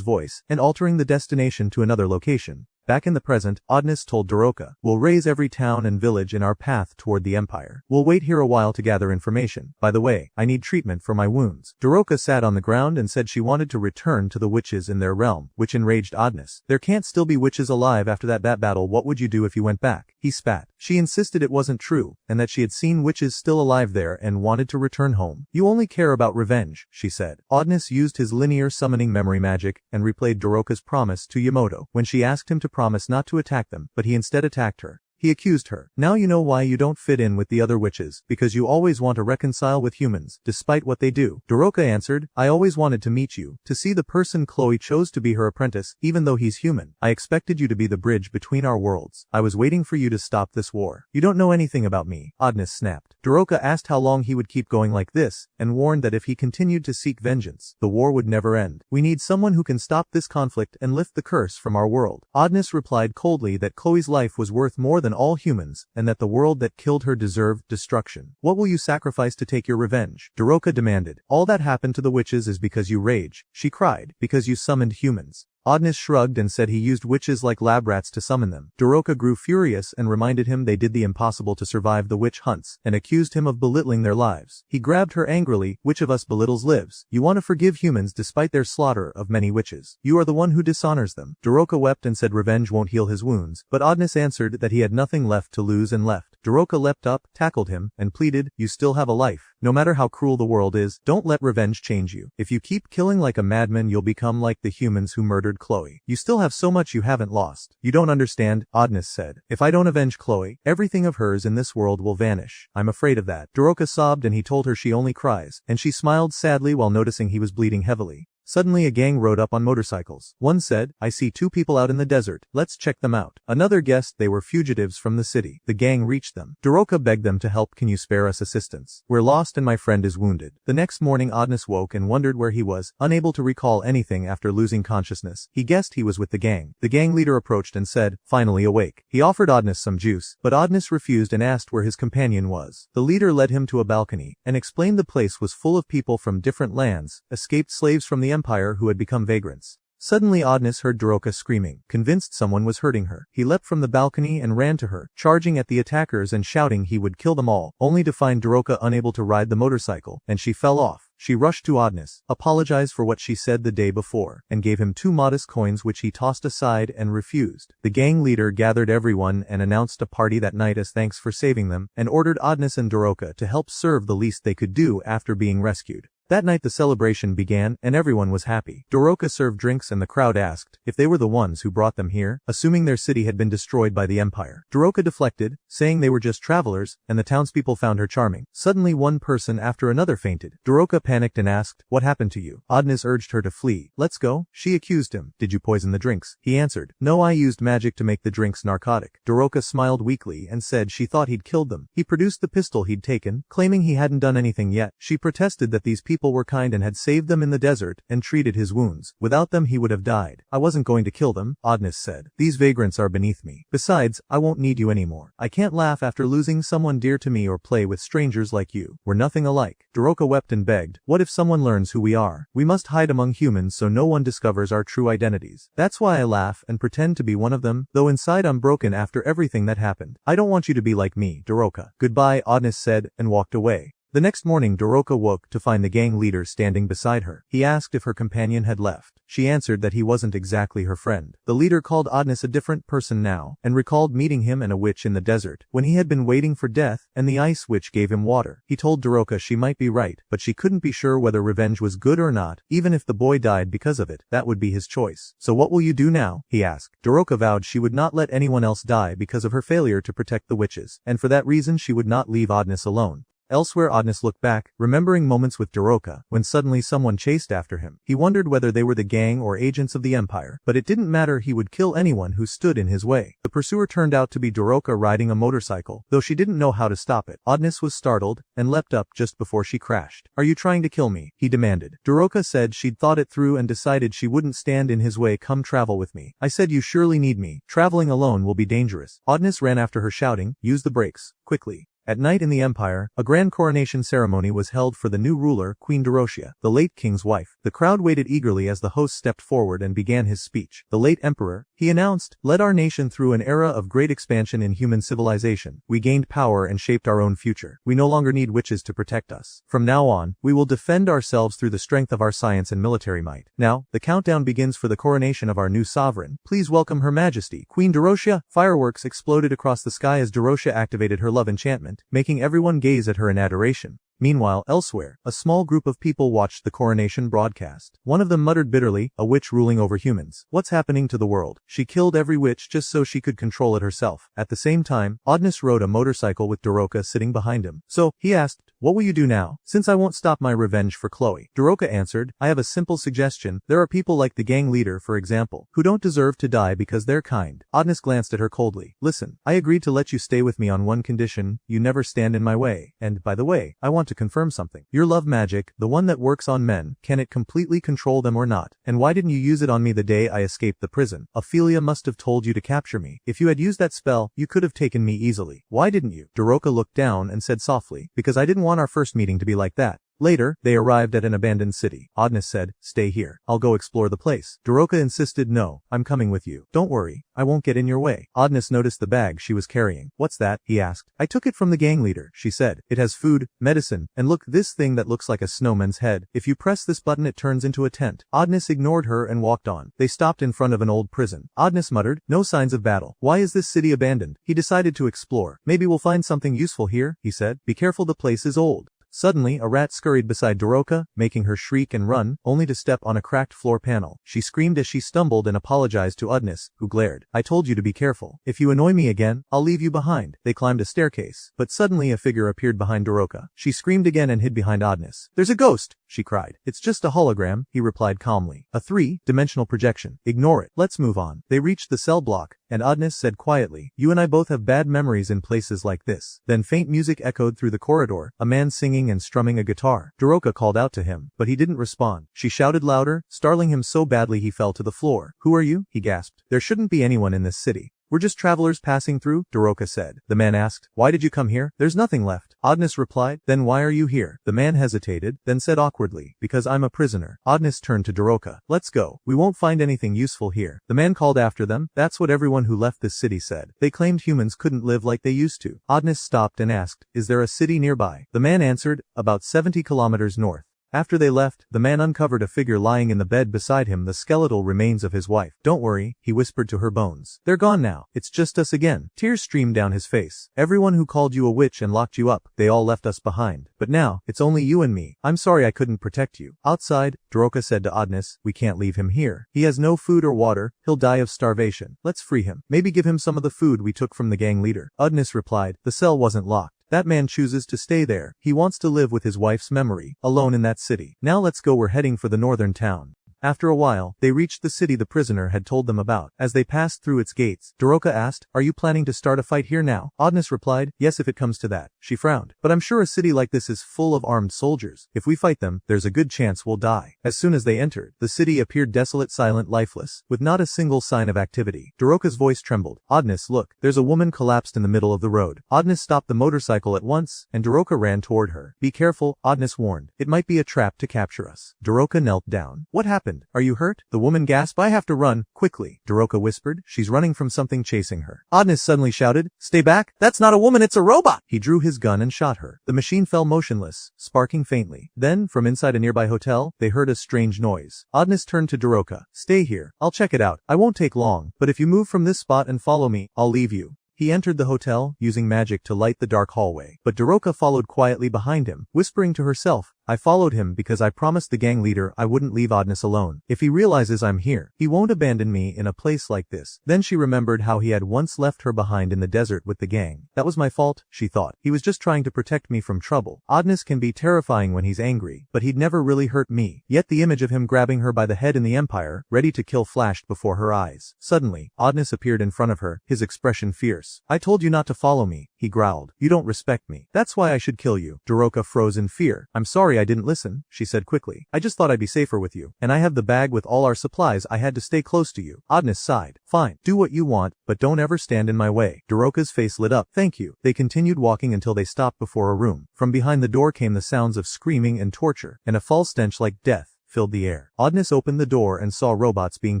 voice and altering the destination to another location. Back in the present, Adonis told Daroka, we'll raise every town and village in our path toward the Empire. We'll wait here a while to gather information. By the way, I need treatment for my wounds. Daroka sat on the ground and said she wanted to return to the witches in their realm, which enraged Adonis. There can't still be witches alive after that battle. What would you do if you went back? He spat. She insisted it wasn't true, and that she had seen witches still alive there and wanted to return home. You only care about revenge, she said. Adonis used his linear summoning memory magic and replayed Daroka's promise to Yamamoto when she asked him to promise not to attack them, but he instead attacked her. He accused her. Now you know why you don't fit in with the other witches, because you always want to reconcile with humans, despite what they do. Daroka answered, I always wanted to meet you, to see the person Chloe chose to be her apprentice, even though he's human. I expected you to be the bridge between our worlds. I was waiting for you to stop this war. You don't know anything about me, Adonis snapped. Daroka asked how long he would keep going like this, and warned that if he continued to seek vengeance, the war would never end. We need someone who can stop this conflict and lift the curse from our world. Adonis replied coldly that Chloe's life was worth more than all humans, and that the world that killed her deserved destruction. What will you sacrifice to take your revenge? Daroka demanded. All that happened to the witches is because you rage, she cried, because you summoned humans. Adonis shrugged and said he used witches like lab rats to summon them. Daroka grew furious and reminded him they did the impossible to survive the witch hunts, and accused him of belittling their lives. He grabbed her angrily. Which of us belittles lives? You want to forgive humans despite their slaughter of many witches. You are the one who dishonors them. Daroka wept and said revenge won't heal his wounds, but Adonis answered that he had nothing left to lose and left. Daroka leapt up, tackled him, and pleaded, you still have a life. No matter how cruel the world is, don't let revenge change you. If you keep killing like a madman, you'll become like the humans who murdered Chloe. You still have so much you haven't lost. You don't understand, Adonis said. If I don't avenge Chloe, everything of hers in this world will vanish. I'm afraid of that. Daroka sobbed and he told her she only cries, and she smiled sadly while noticing he was bleeding heavily. Suddenly a gang rode up on motorcycles. One said, I see two people out in the desert. Let's check them out. Another guessed they were fugitives from the city. The gang reached them. Daroka begged them to help. Can you spare us assistance? We're lost and my friend is wounded. The next morning Adonis woke and wondered where he was, unable to recall anything after losing consciousness. He guessed he was with the gang. The gang leader approached and said, finally awake. He offered Adonis some juice, but Adonis refused and asked where his companion was. The leader led him to a balcony, and explained the place was full of people from different lands, escaped slaves from the Empire who had become vagrants. Suddenly Adonis heard Daroka screaming, convinced someone was hurting her. He leapt from the balcony and ran to her, charging at the attackers and shouting he would kill them all, only to find Daroka unable to ride the motorcycle, and she fell off. She rushed to Adonis, apologized for what she said the day before, and gave him 2 modest coins which he tossed aside and refused. The gang leader gathered everyone and announced a party that night as thanks for saving them, and ordered Adonis and Daroka to help serve the least they could do after being rescued. That night the celebration began, and everyone was happy. Daroka served drinks and the crowd asked if they were the ones who brought them here, assuming their city had been destroyed by the Empire. Daroka deflected, saying they were just travelers, and the townspeople found her charming. Suddenly one person after another fainted. Daroka panicked and asked, what happened to you? Adonis urged her to flee. Let's go, she accused him. Did you poison the drinks? He answered, no, I used magic to make the drinks narcotic. Daroka smiled weakly and said she thought he'd killed them. He produced the pistol he'd taken, claiming he hadn't done anything yet. She protested that these people were kind and had saved them in the desert and treated his wounds. Without them he would have died. I wasn't going to kill them, Adonis said. These vagrants are beneath me. Besides, I won't need you anymore. I can't laugh after losing someone dear to me or play with strangers like you. We're nothing alike. Daroka wept and begged, what if someone learns who we are? We must hide among humans so no one discovers our true identities. That's why I laugh and pretend to be one of them, though inside I'm broken after everything that happened. I don't want you to be like me, Daroka. Goodbye, Adonis said, and walked away. The next morning Doroka woke to find the gang leader standing beside her. He asked if her companion had left. She answered that he wasn't exactly her friend. The leader called Adonis a different person now, and recalled meeting him and a witch in the desert, when he had been waiting for death, and the ice witch gave him water. He told Doroka she might be right, but she couldn't be sure whether revenge was good or not. Even if the boy died because of it, that would be his choice. So what will you do now? He asked. Doroka vowed she would not let anyone else die because of her failure to protect the witches, and for that reason she would not leave Adonis alone. Elsewhere, Adonis looked back, remembering moments with Doroka, when suddenly someone chased after him. He wondered whether they were the gang or agents of the Empire, but it didn't matter, he would kill anyone who stood in his way. The pursuer turned out to be Doroka riding a motorcycle, though she didn't know how to stop it. Adonis was startled, and leapt up just before she crashed. "Are you trying to kill me?" he demanded. Doroka said she'd thought it through and decided she wouldn't stand in his way. "Come travel with me. I said you surely need me. Traveling alone will be dangerous." Adonis ran after her shouting, "Use the brakes, quickly." At night in the Empire, a grand coronation ceremony was held for the new ruler, Queen Dorothea, the late king's wife. The crowd waited eagerly as the host stepped forward and began his speech. "The late emperor," he announced, "led our nation through an era of great expansion in human civilization. We gained power and shaped our own future. We no longer need witches to protect us. From now on, we will defend ourselves through the strength of our science and military might. Now, the countdown begins for the coronation of our new sovereign. Please welcome Her Majesty, Queen Dorothea." Fireworks exploded across the sky as Dorothea activated her love enchantment, making everyone gaze at her in adoration. Meanwhile, elsewhere, a small group of people watched the coronation broadcast. One of them muttered bitterly, "A witch ruling over humans. What's happening to the world? She killed every witch just so she could control it herself." At the same time, Adonis rode a motorcycle with Doroka sitting behind him. "So," he asked, "what will you do now? Since I won't stop my revenge for Chloe." Doroka answered, "I have a simple suggestion. There are people like the gang leader, for example, who don't deserve to die because they're kind." Adonis glanced at her coldly. "Listen, I agreed to let you stay with me on one condition: you never stand in my way. And, by the way, I want to confirm something. Your love magic, the one that works on men, can it completely control them or not? And why didn't you use it on me the day I escaped the prison? Ophelia must have told you to capture me. If you had used that spell, you could have taken me easily. Why didn't you?" Doroka looked down and said softly, "Because I didn't want our first meeting to be like that." Later, they arrived at an abandoned city. Adonis said, "Stay here. I'll go explore the place." Doroka insisted, "No, I'm coming with you. Don't worry, I won't get in your way." Adonis noticed the bag she was carrying. "What's that?" he asked. "I took it from the gang leader," she said. "It has food, medicine, and look, this thing that looks like a snowman's head. If you press this button it turns into a tent." Adonis ignored her and walked on. They stopped in front of an old prison. Adonis muttered, "No signs of battle. Why is this city abandoned?" He decided to explore. "Maybe we'll find something useful here," he said. "Be careful, the place is old." Suddenly, a rat scurried beside Doroka, making her shriek and run, only to step on a cracked floor panel. She screamed as she stumbled and apologized to Adonis, who glared. "I told you to be careful. If you annoy me again, I'll leave you behind." They climbed a staircase, but suddenly a figure appeared behind Doroka. She screamed again and hid behind Adonis. "There's a ghost!" she cried. "It's just a hologram," he replied calmly. "A three-dimensional projection. Ignore it. Let's move on." They reached the cell block, and Adonis said quietly, "You and I both have bad memories in places like this." Then faint music echoed through the corridor, a man singing and strumming a guitar. Doroka called out to him, but he didn't respond. She shouted louder, startling him so badly he fell to the floor. "Who are you?" he gasped. "There shouldn't be anyone in this city." "We're just travelers passing through," Doroka said. The man asked, "Why did you come here?" "There's nothing left." Adonis replied, "Then why are you here?" The man hesitated, then said awkwardly, "Because I'm a prisoner." Adonis turned to Doroka. "Let's go. We won't find anything useful here." The man called after them. That's what everyone who left this city said. They claimed humans couldn't live like they used to. Adonis stopped and asked, "Is there a city nearby?" The man answered, "About 70 kilometers north." After they left, the man uncovered a figure lying in the bed beside him, the skeletal remains of his wife. "Don't worry," he whispered to her bones. "They're gone now. It's just us again." Tears streamed down his face. "Everyone who called you a witch and locked you up, they all left us behind. But now, it's only you and me. I'm sorry I couldn't protect you." Outside, Doroka said to Adonis, "We can't leave him here. He has no food or water. He'll die of starvation. Let's free him. Maybe give him some of the food we took from the gang leader." Adonis replied, "The cell wasn't locked. That man chooses to stay there. He wants to live with his wife's memory, alone in that city. Now let's go, we're heading for the northern town." After a while, they reached the city the prisoner had told them about. As they passed through its gates, Doroka asked, "Are you planning to start a fight here now?" Adonis replied, "Yes, if it comes to that." She frowned. "But I'm sure a city like this is full of armed soldiers. If we fight them, there's a good chance we'll die." As soon as they entered, the city appeared desolate, silent, lifeless, with not a single sign of activity. Doroka's voice trembled. "Adonis, look, there's a woman collapsed in the middle of the road." Adonis stopped the motorcycle at once, and Doroka ran toward her. "Be careful," Adonis warned. "It might be a trap to capture us." Doroka knelt down. "What happened?" happened? Are you hurt? The woman gasped. I have to run, quickly. Doroka whispered. She's running from something chasing her. Adonis suddenly shouted, stay back. That's not a woman, it's a robot. He drew his gun and shot her. The machine fell motionless, sparking faintly. Then, from inside a nearby hotel, they heard a strange noise. Adonis turned to Doroka. Stay here. I'll check it out. I won't take long, but if you move from this spot and follow me, I'll leave you. He entered the hotel, using magic to light the dark hallway. But Doroka followed quietly behind him, whispering to herself, I followed him because I promised the gang leader I wouldn't leave Adonis alone. If he realizes I'm here, he won't abandon me in a place like this. Then she remembered how he had once left her behind in the desert with the gang. That was my fault, she thought. He was just trying to protect me from trouble. Adonis can be terrifying when he's angry, but he'd never really hurt me. Yet the image of him grabbing her by the head in the Empire, ready to kill, flashed before her eyes. Suddenly, Adonis appeared in front of her, his expression fierce. I told you not to follow me, he growled. You don't respect me. That's why I should kill you. Doroka froze in fear. I'm sorry I didn't listen, she said quickly. I just thought I'd be safer with you. And I have the bag with all our supplies. I had to stay close to you. Adonis sighed. Fine. Do what you want, but don't ever stand in my way. Doroka's face lit up. Thank you. They continued walking until they stopped before a room. From behind the door came the sounds of screaming and torture, and a foul stench like death filled the air. Adonis opened the door and saw robots being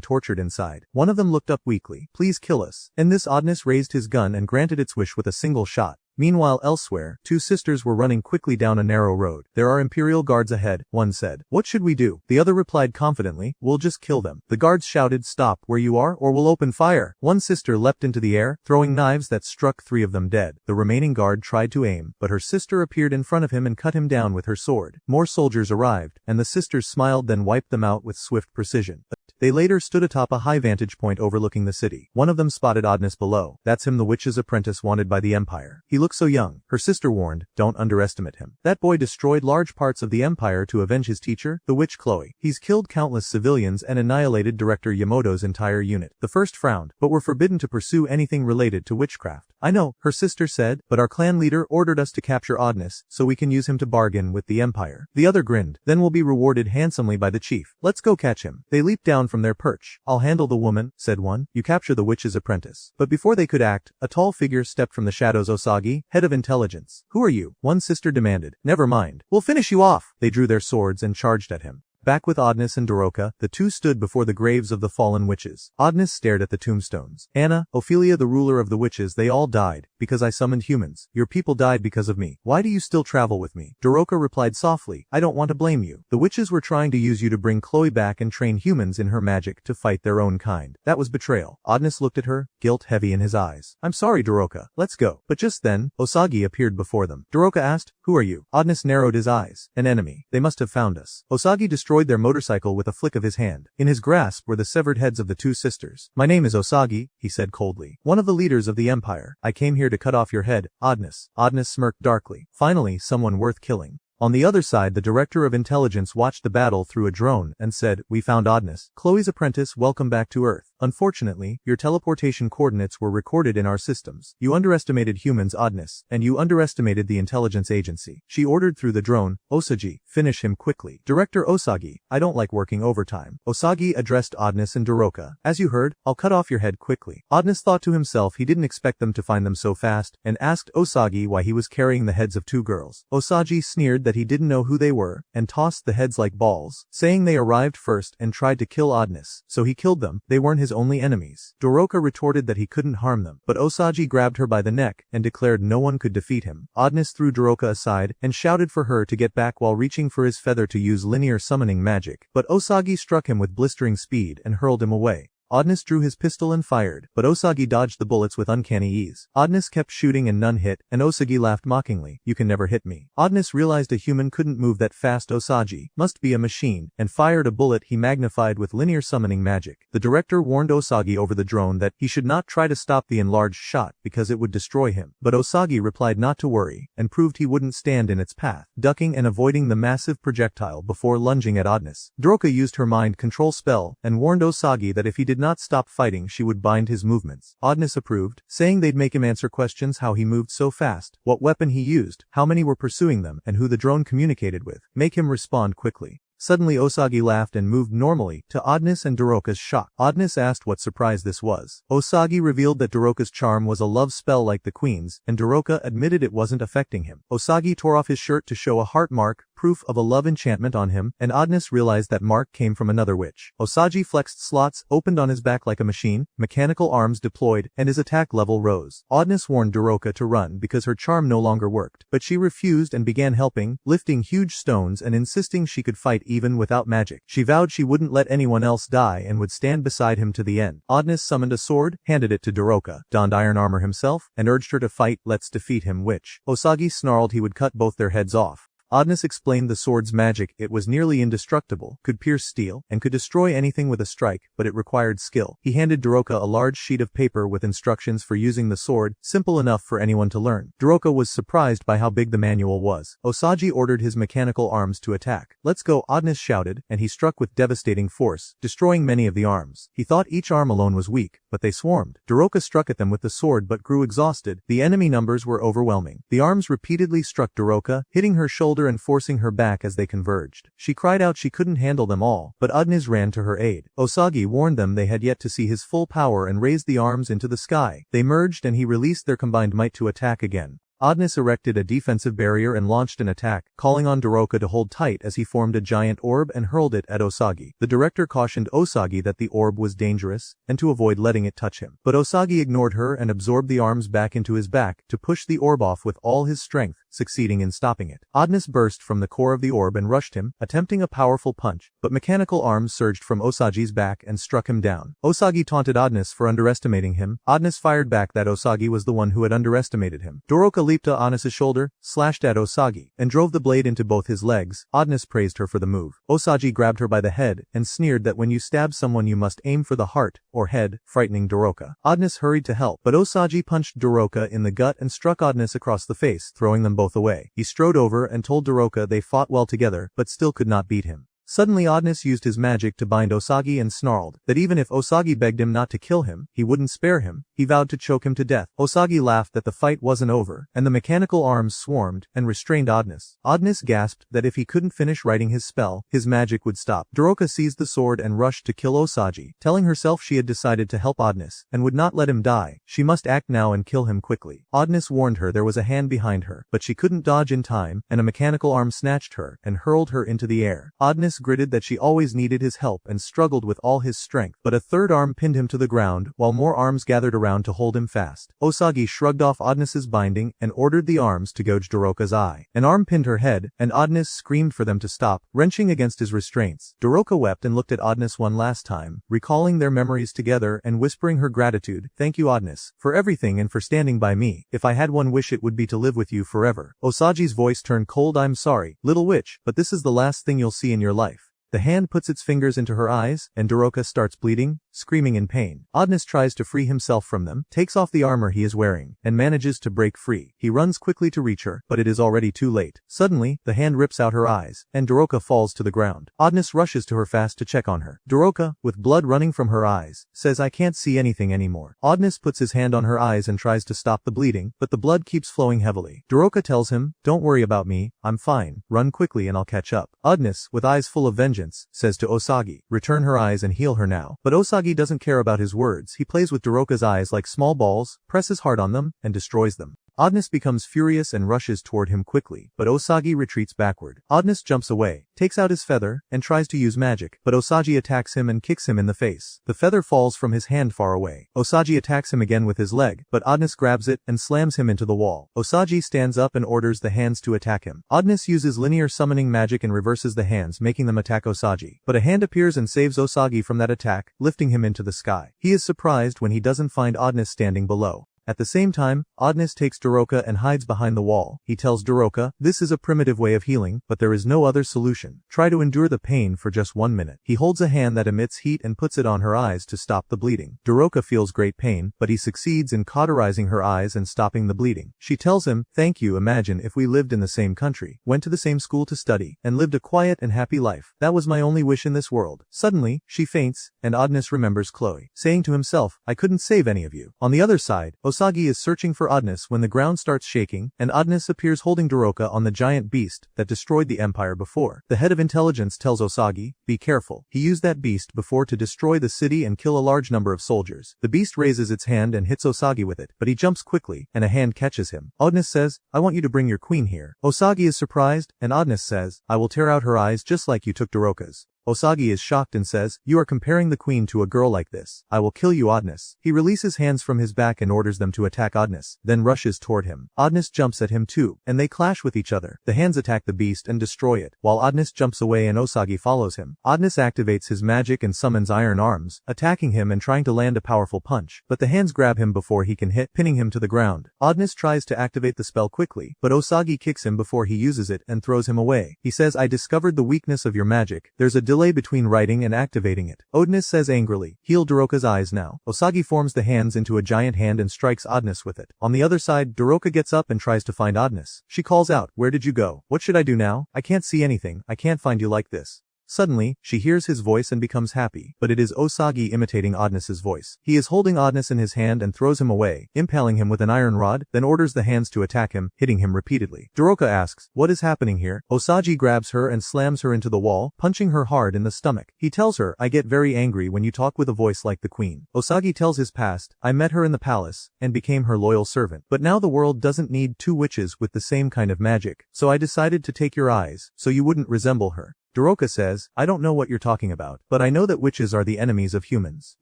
tortured inside. One of them looked up weakly. Please kill us. In this, Adonis raised his gun and granted its wish with a single shot. Meanwhile, elsewhere, two sisters were running quickly down a narrow road. There are Imperial guards ahead, one said. What should we do? The other replied confidently, we'll just kill them. The guards shouted, stop where you are or we'll open fire. One sister leapt into the air, throwing knives that struck three of them dead. The remaining guard tried to aim, but her sister appeared in front of him and cut him down with her sword. More soldiers arrived, and the sisters smiled, then wiped them out with swift precision. They later stood atop a high vantage point overlooking the city. One of them spotted Adonis below. That's him, the witch's apprentice wanted by the Empire. He looks so young. Her sister warned, don't underestimate him. That boy destroyed large parts of the Empire to avenge his teacher, the witch Chloe. He's killed countless civilians and annihilated Director Yamoto's entire unit. The first frowned, but were forbidden to pursue anything related to witchcraft. I know, her sister said, but our clan leader ordered us to capture Adonis, so we can use him to bargain with the Empire. The other grinned, then we'll be rewarded handsomely by the chief. Let's go catch him. They leaped down from their perch. I'll handle the woman, said one. You capture the witch's apprentice. But before they could act, a tall figure stepped from the shadows. Osagi, head of intelligence. Who are you? One sister demanded. Never mind. We'll finish you off. They drew their swords and charged at him. Back with Adonis and Doroka, the two stood before the graves of the fallen witches. Adonis stared at the tombstones. Anna, Ophelia, the ruler of the witches, they all died, because I summoned humans. Your people died because of me. Why do you still travel with me? Doroka replied softly, I don't want to blame you. The witches were trying to use you to bring Chloe back and train humans in her magic to fight their own kind. That was betrayal. Adonis looked at her, guilt heavy in his eyes. I'm sorry, Doroka. Let's go. But just then, Osagi appeared before them. Doroka asked, who are you? Adonis narrowed his eyes. An enemy. They must have found us. Osagi destroyed their motorcycle with a flick of his hand. In his grasp were the severed heads of the two sisters. My name is Osagi, he said coldly. One of the leaders of the Empire. I came here to cut off your head, Adonis. Adonis smirked darkly. Finally, someone worth killing. On the other side, the director of intelligence watched the battle through a drone and said, we found Adonis. Chloe's apprentice, welcome back to Earth. Unfortunately, your teleportation coordinates were recorded in our systems. You underestimated humans, Adonis, and you underestimated the intelligence agency. She ordered through the drone, Osagi, finish him quickly. Director Osagi, I don't like working overtime. Osagi addressed Adonis and Doroka. As you heard, I'll cut off your head quickly. Adonis thought to himself he didn't expect them to find them so fast, and asked Osagi why he was carrying the heads of two girls. Osagi sneered that he didn't know who they were, and tossed the heads like balls, saying they arrived first and tried to kill Adonis, so he killed them. They weren't his only enemies. Doroka retorted that he couldn't harm them, but Osagi grabbed her by the neck and declared no one could defeat him. Adonis threw Doroka aside and shouted for her to get back while reaching for his feather to use linear summoning magic, but Osagi struck him with blistering speed and hurled him away. Adonis drew his pistol and fired, but Osagi dodged the bullets with uncanny ease. Adonis kept shooting and none hit, and Osagi laughed mockingly. You can never hit me. Adonis realized a human couldn't move that fast. Osagi must be a machine, and fired a bullet he magnified with linear summoning magic. The director warned Osagi over the drone that he should not try to stop the enlarged shot because it would destroy him, but Osagi replied not to worry, and proved he wouldn't stand in its path, ducking and avoiding the massive projectile before lunging at Adonis. Doroka used her mind control spell, and warned Osagi that if he did not stop fighting she would bind his movements. Adonis approved, saying they'd make him answer questions: how he moved so fast, what weapon he used, how many were pursuing them, and who the drone communicated with. Make him respond quickly. Suddenly Osagi laughed and moved normally, to Adonis and Doroka's shock. Adonis asked what surprise this was. Osagi revealed that Doroka's charm was a love spell like the queen's, and Doroka admitted it wasn't affecting him. Osagi tore off his shirt to show a heart mark, proof of a love enchantment on him, and Adonis realized that mark came from another witch. Osagi flexed slots, opened on his back like a machine, mechanical arms deployed, and his attack level rose. Adonis warned Doroka to run because her charm no longer worked, but she refused and began helping, lifting huge stones and insisting she could fight even without magic. She vowed she wouldn't let anyone else die and would stand beside him to the end. Adonis summoned a sword, handed it to Doroka, donned iron armor himself, and urged her to fight. Let's defeat him, witch. Osagi snarled he would cut both their heads off. Adonis explained the sword's magic. It was nearly indestructible, could pierce steel, and could destroy anything with a strike, but it required skill. He handed Doroka a large sheet of paper with instructions for using the sword, simple enough for anyone to learn. Doroka was surprised by how big the manual was. Osagi ordered his mechanical arms to attack. Let's go, Adonis shouted, and he struck with devastating force, destroying many of the arms. He thought each arm alone was weak, but they swarmed. Doroka struck at them with the sword but grew exhausted. The enemy numbers were overwhelming. The arms repeatedly struck Doroka, hitting her shoulder and forcing her back as they converged. She cried out she couldn't handle them all, but Adonis ran to her aid. Osagi warned them they had yet to see his full power and raised the arms into the sky. They merged and he released their combined might to attack again. Adonis erected a defensive barrier and launched an attack, calling on Doroka to hold tight as he formed a giant orb and hurled it at Osagi. The director cautioned Osagi that the orb was dangerous, and to avoid letting it touch him. But Osagi ignored her and absorbed the arms back into his back to push the orb off with all his strength, succeeding in stopping it. Adonis burst from the core of the orb and rushed him, attempting a powerful punch, but mechanical arms surged from Osagi's back and struck him down. Osagi taunted Adonis for underestimating him. Adonis fired back that Osagi was the one who had underestimated him. Doroka leaped to Adonis's shoulder, slashed at Osagi, and drove the blade into both his legs. Adonis praised her for the move. Osagi grabbed her by the head and sneered that when you stab someone you must aim for the heart, or head, frightening Doroka. Adonis hurried to help, but Osagi punched Doroka in the gut and struck Adonis across the face, throwing them both away. He strode over and told Doroka they fought well together, but still could not beat him. Suddenly Adonis used his magic to bind Osagi and snarled that even if Osagi begged him not to kill him, he wouldn't spare him. He vowed to choke him to death. Osagi laughed that the fight wasn't over, and the mechanical arms swarmed and restrained Adonis. Adonis gasped that if he couldn't finish writing his spell, his magic would stop. Doroka seized the sword and rushed to kill Osagi, telling herself she had decided to help Adonis and would not let him die. She must act now and kill him quickly. Adonis warned her there was a hand behind her, but she couldn't dodge in time, and a mechanical arm snatched her and hurled her into the air. Adonis gritted that she always needed his help and struggled with all his strength, but a third arm pinned him to the ground while more arms gathered around to hold him fast. Osagi shrugged off Adonis's binding and ordered the arms to gouge Doroka's eye. An arm pinned her head, and Adonis screamed for them to stop, wrenching against his restraints. Doroka wept and looked at Adonis one last time, recalling their memories together and whispering her gratitude. Thank you, Adonis, for everything and for standing by me. If I had one wish it would be to live with you forever. Osagi's voice turned cold. I'm sorry, little witch, but this is the last thing you'll see in your life. The hand puts its fingers into her eyes, and Doroka starts bleeding, screaming in pain. Adonis tries to free himself from them, takes off the armor he is wearing, and manages to break free. He runs quickly to reach her, but it is already too late. Suddenly, the hand rips out her eyes, and Doroka falls to the ground. Adonis rushes to her fast to check on her. Doroka, with blood running from her eyes, says I can't see anything anymore. Adonis puts his hand on her eyes and tries to stop the bleeding, but the blood keeps flowing heavily. Doroka tells him, don't worry about me, I'm fine, run quickly and I'll catch up. Adonis, with eyes full of vengeance, says to Osagi, return her eyes and heal her now. But Osagi doesn't care about his words. He plays with Doroka's eyes like small balls, presses hard on them, and destroys them. Adonis becomes furious and rushes toward him quickly, but Osagi retreats backward. Adonis jumps away, takes out his feather, and tries to use magic, but Osagi attacks him and kicks him in the face. The feather falls from his hand far away. Osagi attacks him again with his leg, but Adonis grabs it and slams him into the wall. Osagi stands up and orders the hands to attack him. Adonis uses linear summoning magic and reverses the hands, making them attack Osagi. But a hand appears and saves Osagi from that attack, lifting him into the sky. He is surprised when he doesn't find Adonis standing below. At the same time, Adonis takes Doroka and hides behind the wall. He tells Doroka, this is a primitive way of healing, but there is no other solution. Try to endure the pain for just 1 minute. He holds a hand that emits heat and puts it on her eyes to stop the bleeding. Doroka feels great pain, but he succeeds in cauterizing her eyes and stopping the bleeding. She tells him, thank you, imagine if we lived in the same country, went to the same school to study, and lived a quiet and happy life. That was my only wish in this world. Suddenly, she faints, and Adonis remembers Chloe, saying to himself, I couldn't save any of you. On the other side, Osagi is searching for Adonis when the ground starts shaking, and Adonis appears holding Daroka on the giant beast that destroyed the empire before. The head of intelligence tells Osagi, be careful. He used that beast before to destroy the city and kill a large number of soldiers. The beast raises its hand and hits Osagi with it, but he jumps quickly, and a hand catches him. Adonis says, I want you to bring your queen here. Osagi is surprised, and Adonis says, I will tear out her eyes just like you took Daroka's. Osagi is shocked and says, you are comparing the queen to a girl like this. I will kill you, Adonis. He releases hands from his back and orders them to attack Adonis, then rushes toward him. Adonis jumps at him too, and they clash with each other. The hands attack the beast and destroy it, while Adonis jumps away and Osagi follows him. Adonis activates his magic and summons iron arms, attacking him and trying to land a powerful punch, but the hands grab him before he can hit, pinning him to the ground. Adonis tries to activate the spell quickly, but Osagi kicks him before he uses it and throws him away. He says, I discovered the weakness of your magic. There's a delay between writing and activating it. Adonis says angrily, heal Daroka's eyes now. Osagi forms the hands into a giant hand and strikes Adonis with it. On the other side, Daroka gets up and tries to find Adonis. She calls out, where did you go? What should I do now? I can't see anything. I can't find you like this. Suddenly, she hears his voice and becomes happy, but it is Osagi imitating Adonis's voice. He is holding Adonis in his hand and throws him away, impaling him with an iron rod, then orders the hands to attack him, hitting him repeatedly. Daroka asks, what is happening here? Osagi grabs her and slams her into the wall, punching her hard in the stomach. He tells her, I get very angry when you talk with a voice like the queen. Osagi tells his past, I met her in the palace, and became her loyal servant. But now the world doesn't need two witches with the same kind of magic, so I decided to take your eyes, so you wouldn't resemble her. Daroka says, I don't know what you're talking about, but I know that witches are the enemies of humans.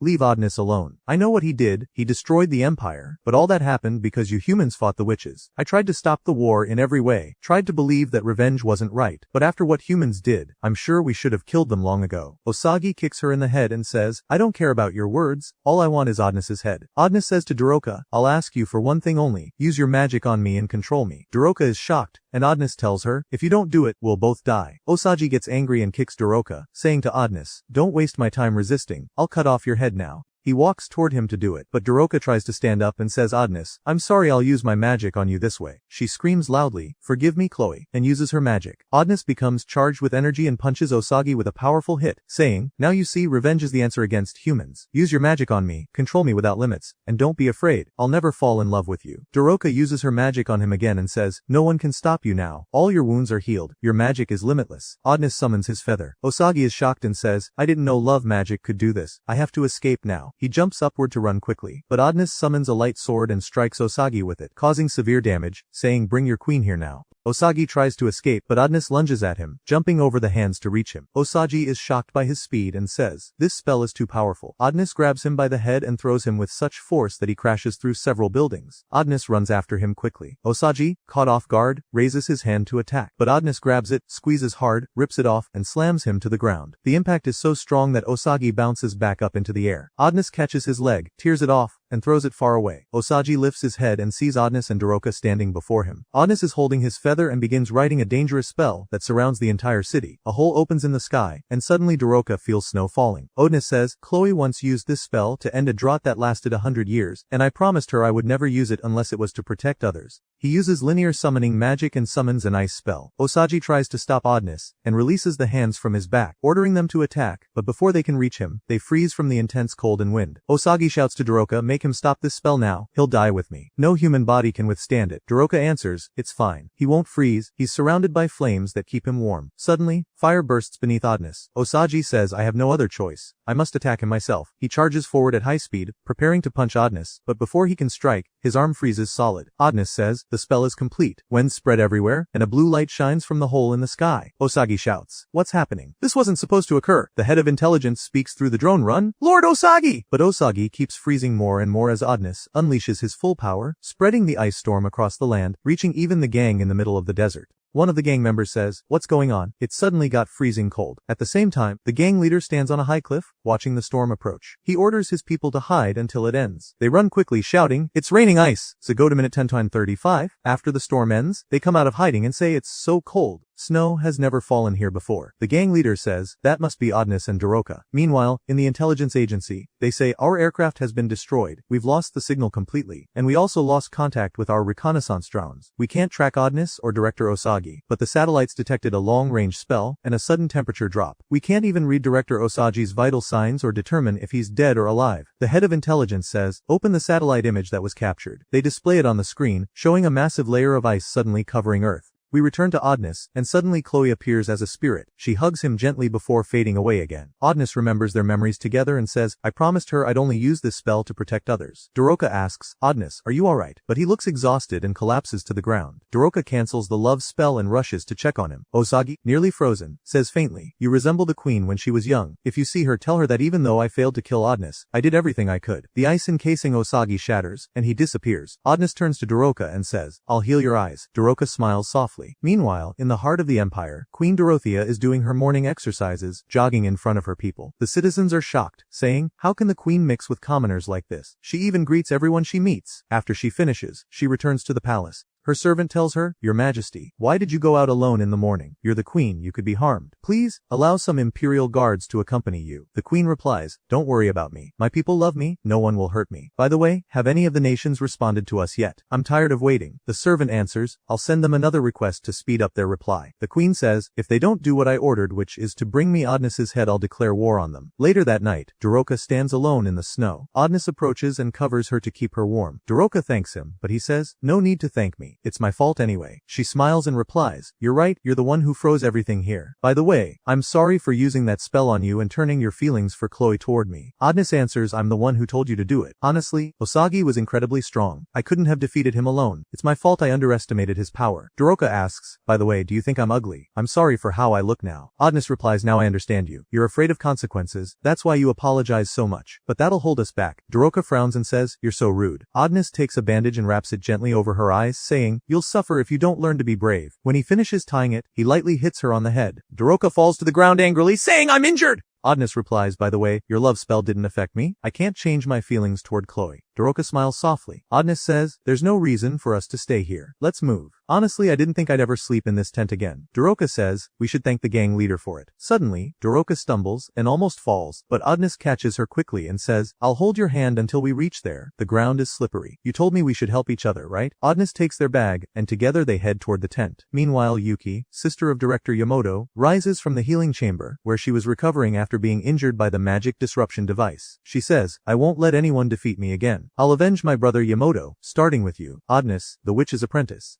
Leave Adonis alone. I know what he did, he destroyed the empire, but all that happened because you humans fought the witches. I tried to stop the war in every way, tried to believe that revenge wasn't right, but after what humans did, I'm sure we should have killed them long ago. Osagi kicks her in the head and says, I don't care about your words, all I want is Adonis's head. Adonis says to Daroka, I'll ask you for one thing only, use your magic on me and control me. Daroka is shocked, and Adonis tells her, if you don't do it, we'll both die. Osagi gets angry and kicks Daroka, saying to Adonis, don't waste my time resisting, I'll cut off your head now. He walks toward him to do it, but Daroka tries to stand up and says, Adonis, I'm sorry, I'll use my magic on you this way. She screams loudly, forgive me Chloe, and uses her magic. Adonis becomes charged with energy and punches Osagi with a powerful hit, saying, now you see, revenge is the answer against humans. Use your magic on me, control me without limits, and don't be afraid, I'll never fall in love with you. Daroka uses her magic on him again and says, no one can stop you now. All your wounds are healed. Your magic is limitless. Adonis summons his feather. Osagi is shocked and says, I didn't know love magic could do this. I have to escape now. He jumps upward to run quickly, but Adonis summons a light sword and strikes Osagi with it, causing severe damage, saying, bring your queen here now. Osagi tries to escape, but Adonis lunges at him, jumping over the hands to reach him. Osagi is shocked by his speed and says, this spell is too powerful. Adonis grabs him by the head and throws him with such force that he crashes through several buildings. Adonis runs after him quickly. Osagi, caught off guard, raises his hand to attack, but Adonis grabs it, squeezes hard, rips it off, and slams him to the ground. The impact is so strong that Osagi bounces back up into the air. Adonis catches his leg, tears it off, and throws it far away. Osagi lifts his head and sees Adonis and Daroka standing before him. Adonis is holding his feather and begins writing a dangerous spell that surrounds the entire city. A hole opens in the sky, and suddenly Daroka feels snow falling. Adonis says, Chloe once used this spell to end a drought that lasted 100 years, and I promised her I would never use it unless it was to protect others. He uses linear summoning magic and summons an ice spell. Osagi tries to stop Adonis, and releases the hands from his back, ordering them to attack, but before they can reach him, they freeze from the intense cold and wind. Osagi shouts to Daroka, make him stop this spell now, he'll die with me. No human body can withstand it. Daroka answers, it's fine. He won't freeze, he's surrounded by flames that keep him warm. Suddenly, fire bursts beneath Adonis. Osagi says, I have no other choice. I must attack him myself. He charges forward at high speed, preparing to punch Adonis, but before he can strike, his arm freezes solid. Adonis says, the spell is complete. Winds spread everywhere, and a blue light shines from the hole in the sky. Osagi shouts, what's happening? This wasn't supposed to occur. The head of intelligence speaks through the drone. Run, Lord Osagi! But Osagi keeps freezing more and more as Adonis unleashes his full power, spreading the ice storm across the land, reaching even the gang in the middle of the desert. One of the gang members says, what's going on? It suddenly got freezing cold. At the same time, the gang leader stands on a high cliff, watching the storm approach. He orders his people to hide until it ends. They run quickly, shouting, it's raining ice! So go to minute 10:35. After the storm ends, they come out of hiding and say it's so cold. Snow has never fallen here before. The gang leader says, that must be Adonis and Doroka. Meanwhile, in the intelligence agency, they say our aircraft has been destroyed, we've lost the signal completely, and we also lost contact with our reconnaissance drones. We can't track Adonis or Director Osagi, but the satellites detected a long-range spell and a sudden temperature drop. We can't even read Director Osagi's vital signs or determine if he's dead or alive. The head of intelligence says, open the satellite image that was captured. They display it on the screen, showing a massive layer of ice suddenly covering Earth. We return to Adonis, and suddenly Chloe appears as a spirit. She hugs him gently before fading away again. Adonis remembers their memories together and says, I promised her I'd only use this spell to protect others. Doroka asks, Adonis, are you alright? But he looks exhausted and collapses to the ground. Doroka cancels the love spell and rushes to check on him. Osagi, nearly frozen, says faintly, you resemble the queen when she was young. If you see her, tell her that even though I failed to kill Adonis, I did everything I could. The ice encasing Osagi shatters, and he disappears. Adonis turns to Doroka and says, I'll heal your eyes. Doroka smiles softly. Meanwhile, in the heart of the empire, Queen Dorothea is doing her morning exercises, jogging in front of her people. The citizens are shocked, saying, how can the queen mix with commoners like this? She even greets everyone she meets. After she finishes, she returns to the palace. Her servant tells her, Your Majesty, why did you go out alone in the morning? You're the queen, you could be harmed. Please, allow some imperial guards to accompany you. The queen replies, don't worry about me. My people love me, no one will hurt me. By the way, have any of the nations responded to us yet? I'm tired of waiting. The servant answers, I'll send them another request to speed up their reply. The queen says, if they don't do what I ordered, which is to bring me Adonis's head, I'll declare war on them. Later that night, Doroka stands alone in the snow. Adonis approaches and covers her to keep her warm. Doroka thanks him, but he says, no need to thank me. It's my fault anyway. She smiles and replies, you're right, you're the one who froze everything here. By the way, I'm sorry for using that spell on you and turning your feelings for Chloe toward me. Adonis answers, I'm the one who told you to do it. Honestly, Osagi was incredibly strong. I couldn't have defeated him alone. It's my fault I underestimated his power. Doroka asks, by the way, do you think I'm ugly? I'm sorry for how I look now. Adonis replies, now I understand you. You're afraid of consequences, that's why you apologize so much. But that'll hold us back. Doroka frowns and says, you're so rude. Adonis takes a bandage and wraps it gently over her eyes, saying, you'll suffer if you don't learn to be brave. When he finishes tying it, he lightly hits her on the head. Doroka falls to the ground angrily, saying, I'm injured! Adonis replies, by the way, your love spell didn't affect me. I can't change my feelings toward Chloe. Doroka smiles softly. Adonis says, there's no reason for us to stay here. Let's move. Honestly, I didn't think I'd ever sleep in this tent again. Doroka says, we should thank the gang leader for it. Suddenly, Doroka stumbles and almost falls, but Adonis catches her quickly and says, I'll hold your hand until we reach there. The ground is slippery. You told me we should help each other, right? Adonis takes their bag, and together they head toward the tent. Meanwhile, Yuki, sister of Director Yamato, rises from the healing chamber, where she was recovering after being injured by the magic disruption device. She says, I won't let anyone defeat me again. I'll avenge my brother Yamato, starting with you. Adonis, the witch's apprentice.